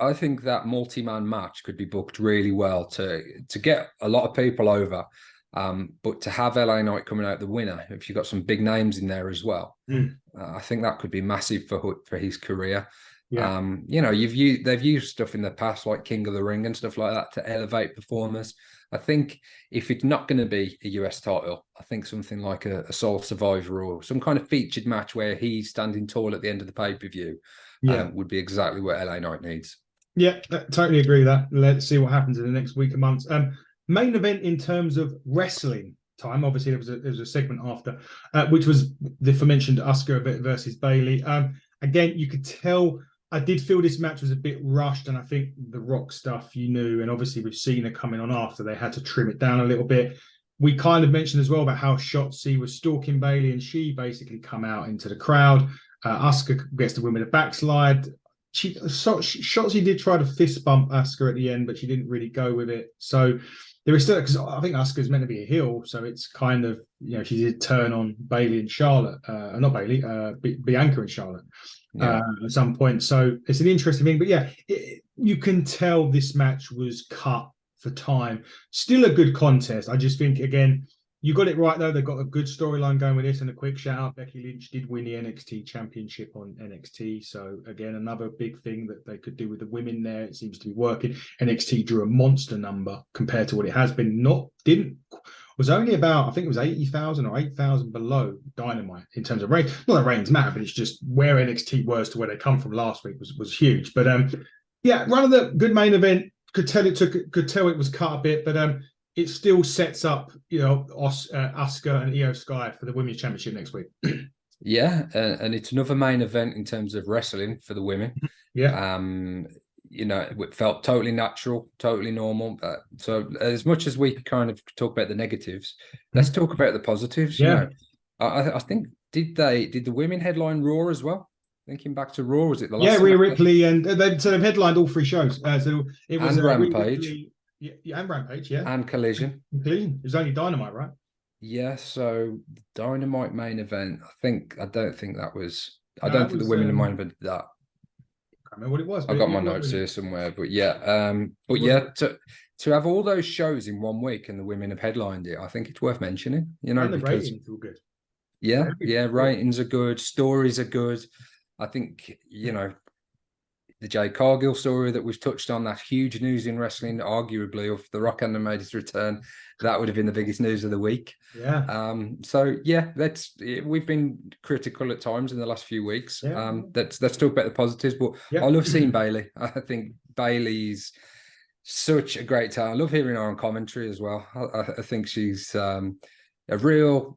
I think that multi-man match could be booked really well to get a lot of people over, but to have LA Knight coming out the winner, if you've got some big names in there as well, I think that could be massive for his career. Yeah. They've used stuff in the past like King of the Ring and stuff like that to elevate performers. I think if it's not going to be a US title, I think something like a Sole Survivor or some kind of featured match where he's standing tall at the end of the pay-per-view would be exactly what LA Knight needs. Yeah, totally agree with that. Let's see what happens in the next week and months. Main event in terms of wrestling time, obviously there was a segment after, which was the aforementioned Asuka versus Bayley. Again, you could tell I did feel this match was a bit rushed, and I think the Rock stuff and obviously with Cena coming on after, they had to trim it down a little bit. We kind of mentioned as well about how Shotzi was stalking Bayley, and she basically come out into the crowd. Asuka gets the win with a backslide. Shotzi did try to fist bump Asuka at the end, but she didn't really go with it. So there is still, because I think Asuka's meant to be a heel, so it's kind of, she did turn on Bayley and Charlotte, not Bayley, Bianca and Charlotte. At some point. So it's an interesting thing. But you can tell this match was cut for time. Still a good contest. I just think, again, You got it right though. They've got a good storyline going with this. And a quick shout out: Becky Lynch did win the NXT Championship on NXT. So again, another big thing that they could do with the women there. It seems to be working. NXT drew a monster number compared to what it has been. Was only about, I think it was 80,000 or 8,000 below Dynamite in terms of ratings. Not that ratings matter, but it's just where NXT was to where they come from last week was huge. But yeah, run of the good main event. Could tell it was cut a bit, but it still sets up, Asuka and Io Sky for the Women's Championship next week. Yeah, and it's another main event in terms of wrestling for the women. Yeah. It felt totally natural, totally normal. So as much as we kind of talk about the negatives, let's talk about the positives. Yeah. I think did the women headline Raw as well? Thinking back to Raw, was it the last? Rhea Ripley, and they've headlined all three shows. So it was and Rampage. And Rampage, yeah. And Collision. It was only Dynamite, right? Yeah, so Dynamite main event. I don't think the women in main event did that. I can't remember what it was. I've got my notes here somewhere, but yeah. To have all those shows in 1 week and the women have headlined it, I think it's worth mentioning. And the ratings were good. Yeah, ratings are good, stories are good. I think, the Jay Cargill story that we've touched on, that huge news in wrestling, arguably, if The Rock hadn't made his return, that would have been the biggest news of the week. Yeah. We've been critical at times in the last few weeks. Yeah. Let's talk about the positives. But I love seeing Bayley. I think Bayley's such a great talent. I love hearing her on commentary as well. I think she's a real,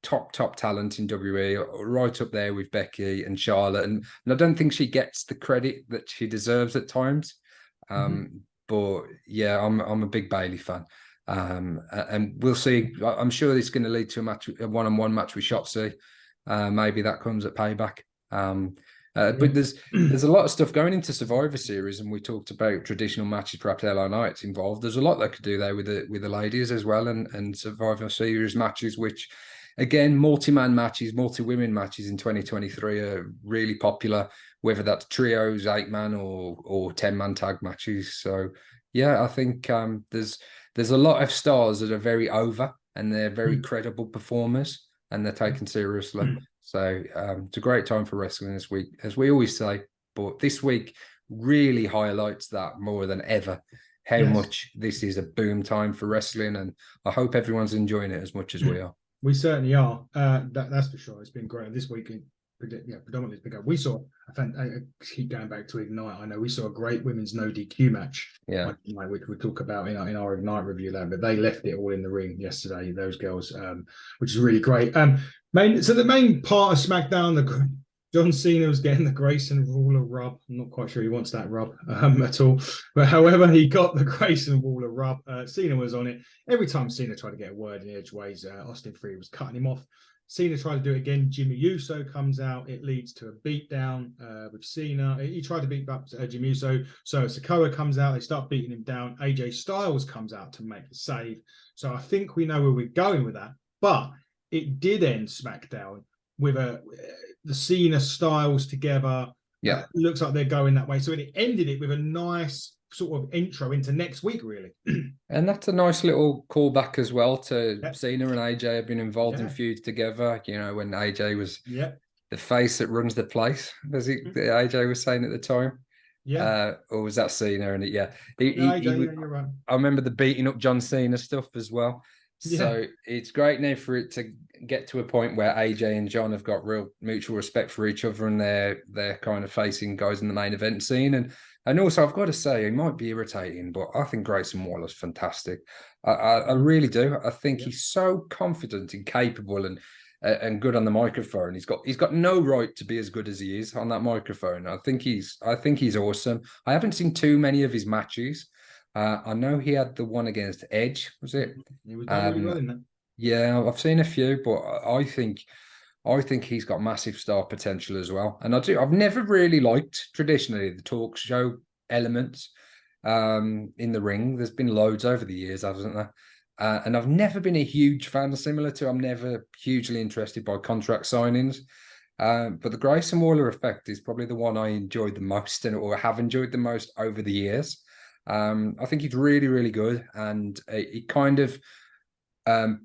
top talent in WWE, right up there with Becky and Charlotte, and I don't think she gets the credit that she deserves at times. But yeah, I'm a big Bayley fan, and we'll see. I'm sure it's going to lead to a one-on-one match with Shotzi. Maybe that comes at Payback. But there's a lot of stuff going into Survivor Series, and we talked about traditional matches, perhaps LA Knight's involved. There's a lot they could do there with the ladies as well, and Survivor Series matches, which, again, multi-man matches, multi-women matches in 2023 are really popular, whether that's trios, 8-man or 10-man tag matches. So, yeah, I think there's a lot of stars that are very over and they're very credible performers and they're taken seriously. So it's a great time for wrestling this week, as we always say. But this week really highlights that more than ever, how much this is a boom time for wrestling. And I hope everyone's enjoying it as much as we are. We certainly are. That's for sure. It's been great this week. Predominantly it's been good. We saw. I keep going back to Ignite. I know we saw a great women's no DQ match. Yeah, which we talk about in our Ignite review there. But they left it all in the ring yesterday. Those girls, which is really great. So the main part of SmackDown, John Cena was getting the Grayson Ruler rub. I'm not quite sure he wants that rub at all. But however, he got the Grayson Ruler rub. Cena was on it. Every time Cena tried to get a word in edgeways, Austin Theory was cutting him off. Cena tried to do it again. Jimmy Uso comes out. It leads to a beatdown with Cena. He tried to beat up Jimmy Uso. So Sikoa comes out. They start beating him down. AJ Styles comes out to make the save. So I think we know where we're going with that. But it did end SmackDown with the Cena Styles together. Yeah, looks like they're going that way. So it ended it with a nice sort of intro into next week, really. And that's a nice little callback as well to Cena and AJ have been involved in feuds together. When AJ was the face that runs the place, as AJ was saying at the time. Yeah. Or was that Cena? And you're right. I remember the beating up John Cena stuff as well. So it's great now for it to get to a point where AJ and John have got real mutual respect for each other, and they're kind of facing guys in the main event scene. And also, I've got to say, he might be irritating, but I think Grayson Waller's fantastic. I really do. I think he's so confident and capable and good on the microphone. He's got no right to be as good as he is on that microphone. I think he's awesome. I haven't seen too many of his matches. I know he had the one against Edge, was it? He was really well in that. Yeah, I've seen a few, but I think he's got massive star potential as well. And I've never really liked traditionally the talk show elements in the ring. There's been loads over the years, hasn't there? And I've never been a huge fan, similar to I'm never hugely interested by contract signings. But the Grayson Waller effect is probably the one I enjoyed the most or have enjoyed the most over the years. I think he's really, really good. And he kind of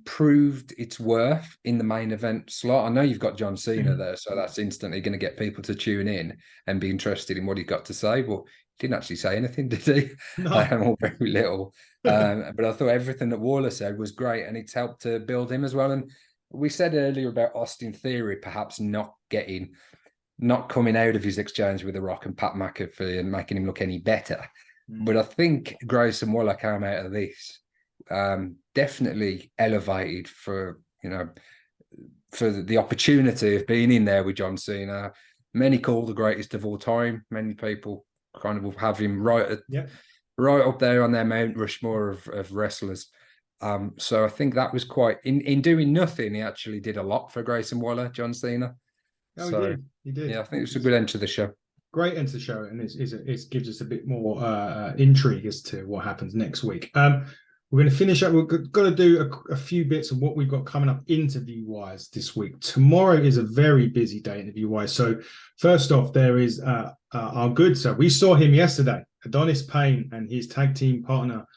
proved its worth in the main event slot. I know you've got John Cena there, so that's instantly going to get people to tune in and be interested in what he's got to say. But he didn't actually say anything, did he? No. Or very little. But I thought everything that Waller said was great, and it's helped to build him as well. And we said earlier about Austin Theory perhaps not coming out of his exchange with The Rock and Pat McAfee and making him look any better. But I think Grayson Waller came out of this definitely elevated for the opportunity of being in there with John Cena. Many call the greatest of all time. Many people kind of have him right up there on their Mount Rushmore of wrestlers. So I think that was quite in doing nothing. He actually did a lot for Grayson Waller, John Cena. Oh, so, he did. Yeah, I think it was a good end to the show. Great end to the show, and it gives us a bit more intrigue as to what happens next week. We're going to finish up. We're going to do a few bits of what we've got coming up interview-wise this week. Tomorrow is a very busy day interview-wise. So first off, there is our good sir. We saw him yesterday, Adonis Payne and his tag team partner,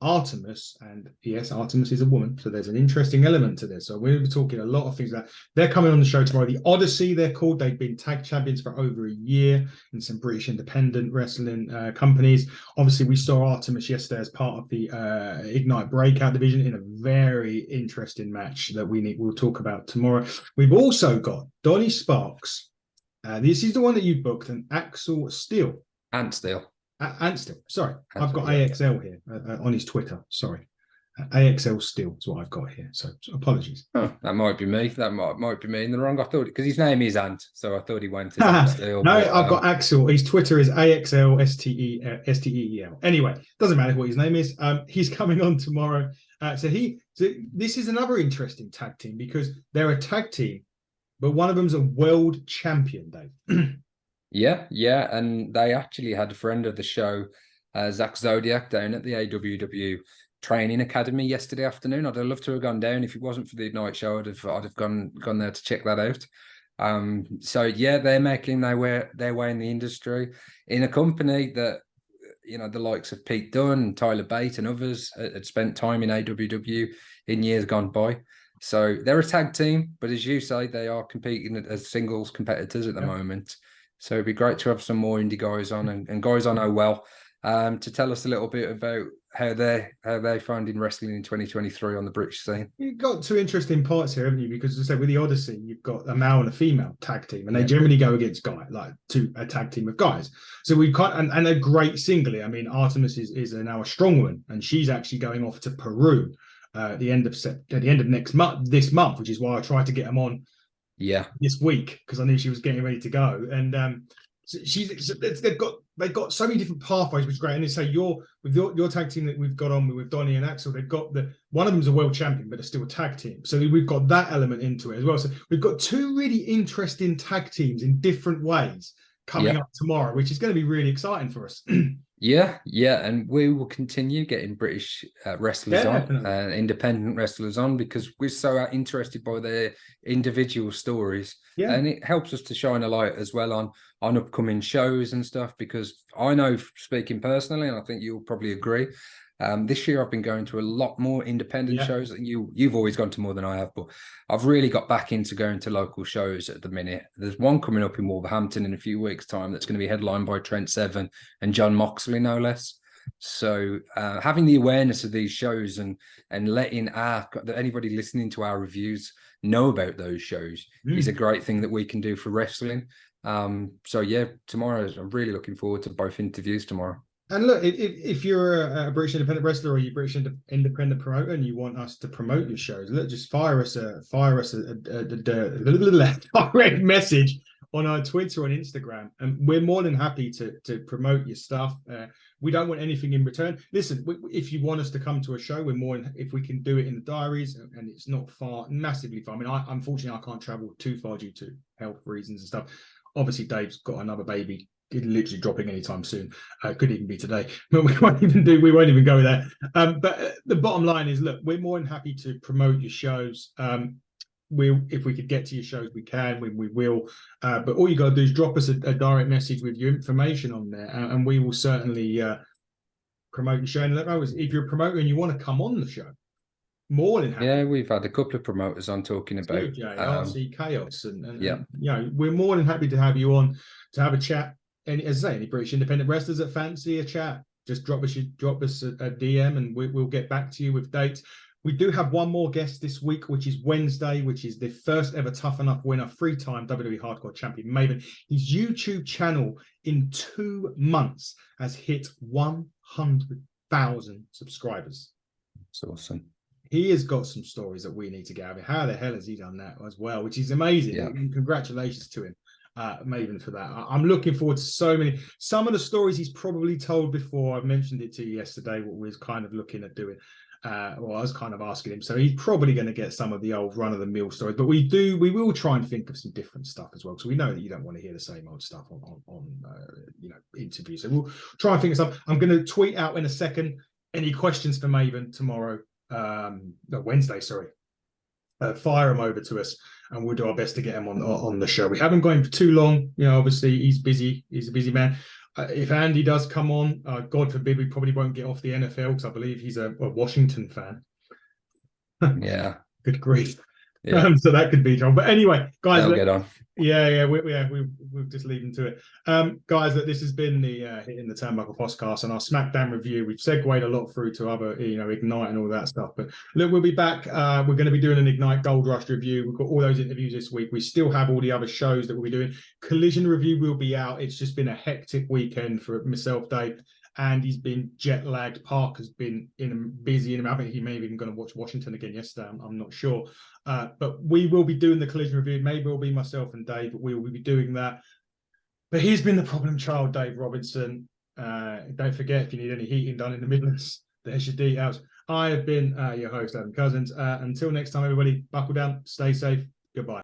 Artemis. And yes, Artemis is a woman. So there's an interesting element to this. So we'll be talking a lot of things about. They're coming on the show tomorrow. The Odyssey, they're called. They've been tag champions for over a year in some British independent wrestling companies. Obviously, we saw Artemis yesterday as part of the Ignite Breakout division in a very interesting match that we'll talk about tomorrow. We've also got Donnie Sparks. This is the one that you booked, and Axel Steele. And Steele. Still, sorry, I've got AXL here on his Twitter. Sorry, AXL Still is what I've got here. So apologies. Oh, that might be me. That might be me in the wrong. I thought because his name is Ant, so I thought he went to Still. No, I've got Axel. His Twitter is AXL STEEL. Anyway, doesn't matter what his name is. He's coming on tomorrow. So this is another interesting tag team because they're a tag team, but one of them's a world champion, Dave. Yeah, and they actually had a friend of the show, Zach Zodiac, down at the AWW Training Academy yesterday afternoon. I'd have loved to have gone down. If it wasn't for the Ignite show, I'd have gone there to check that out. So yeah, they're making their way in the industry in a company that the likes of Pete Dunne, Tyler Bate, and others had spent time in AWW in years gone by. So they're a tag team, but as you say, they are competing as singles competitors at the moment. So it'd be great to have some more indie guys on and guys I know well to tell us a little bit about how they're finding wrestling in 2023 on the British scene. You've got two interesting parts here, haven't you? Because as I say, with the Odyssey, you've got a male and a female tag team, and they generally go against a tag team of guys. So we've got and they're great singly. I mean, Artemis is now a strong woman, and she's actually going off to Peru at the end of this month, which is why I tried to get them on. This week because I knew she was getting ready to go, and they've got so many different pathways, which is great. And they say your tag team that we've got on with Donnie and Axel, they've got one of them's a world champion, but they're still a tag team. So we've got that element into it as well. So we've got two really interesting tag teams in different ways coming up tomorrow, which is going to be really exciting for us. Yeah, and we will continue getting British wrestlers on, independent wrestlers on, because we're so interested by their individual stories, and it helps us to shine a light as well on upcoming shows and stuff. Because I know, speaking personally, and I think you'll probably agree, this year I've been going to a lot more independent shows. And you've always gone to more than I have, but I've really got back into going to local shows at the minute. There's one coming up in Wolverhampton in a few weeks' time that's going to be headlined by Trent Seven and John Moxley, no less. So having the awareness of these shows and letting anybody listening to our reviews know about those shows is a great thing that we can do for wrestling. So yeah, tomorrow I'm really looking forward to both interviews tomorrow. And look, if you're a British independent wrestler or you're a British independent promoter and you want us to promote your shows, look, just fire us a direct message on our Twitter and Instagram, and we're more than happy to promote your stuff. We don't want anything in return. Listen, if you want us to come to a show, we're more than, if we can do it in the diaries and it's not massively far. I mean, unfortunately, I can't travel too far due to health reasons and stuff. Obviously, Dave's got another baby. Literally dropping anytime soon. Could even be today, but we won't even go there. But the bottom line is, look, we're more than happy to promote your shows. If we could get to your shows, we can. We will. But all you got to do is drop us a direct message with your information on there, and we will certainly promote your show. And let know if you're a promoter and you want to come on the show, more than happy. Yeah, we've had a couple of promoters on talking about CJ, RC Chaos, yeah. and you know, we're more than happy to have you on to have a chat. And as I say, any British independent wrestlers that fancy a chat, just drop us a DM, and we'll get back to you with dates. We do have one more guest this week, which is Wednesday, which is the first ever Tough Enough winner, 3-time WWE Hardcore Champion Maven. His YouTube channel in 2 months has hit 100,000 subscribers. It's awesome. He has got some stories that we need to get out of it. How the hell has he done that as well? Which is amazing. Yeah. Congratulations to him, Maven, for that. I'm looking forward to so many. Some of the stories he's probably told before. I've mentioned it to you yesterday, what we was kind of looking at doing. Well, I was kind of asking him. So he's probably going to get some of the old run-of-the-mill stories. But we will try and think of some different stuff as well. So we know that you don't want to hear the same old stuff on interviews. So we'll try and think of stuff. I'm going to tweet out in a second any questions for Maven tomorrow. Wednesday, sorry. Fire him over to us, and we'll do our best to get him on the show. We haven't got him for too long. You know, obviously he's busy. He's a busy man. If Andy does come on, God forbid, we probably won't get off the NFL, because I believe he's a Washington fan. Yeah. Good grief. Yeah. So that could be trouble. But anyway, guys, They'll get on. we'll just leave them to it. Guys, this has been the Hitting the Turnbuckle podcast and our Smackdown review. We've segued a lot through to other, Ignite and all that stuff. But look, we'll be back. We're going to be doing an Ignite Gold Rush review. We've got all those interviews this week. We still have all the other shows that we'll be doing. Collision review will be out. It's just been a hectic weekend for myself, Dave. Andy's been jet lagged. Parker's been busy, and I think he may have even going to watch Washington again yesterday. I'm not sure. But we will be doing the collision review. Maybe it'll be myself and Dave, but we will be doing that. But he's been the problem child, Dave Robinson. Don't forget, if you need any heating done in the Midlands, there's your details. I have been your host, Adam Cousins. Until next time, everybody, buckle down, stay safe. Goodbye.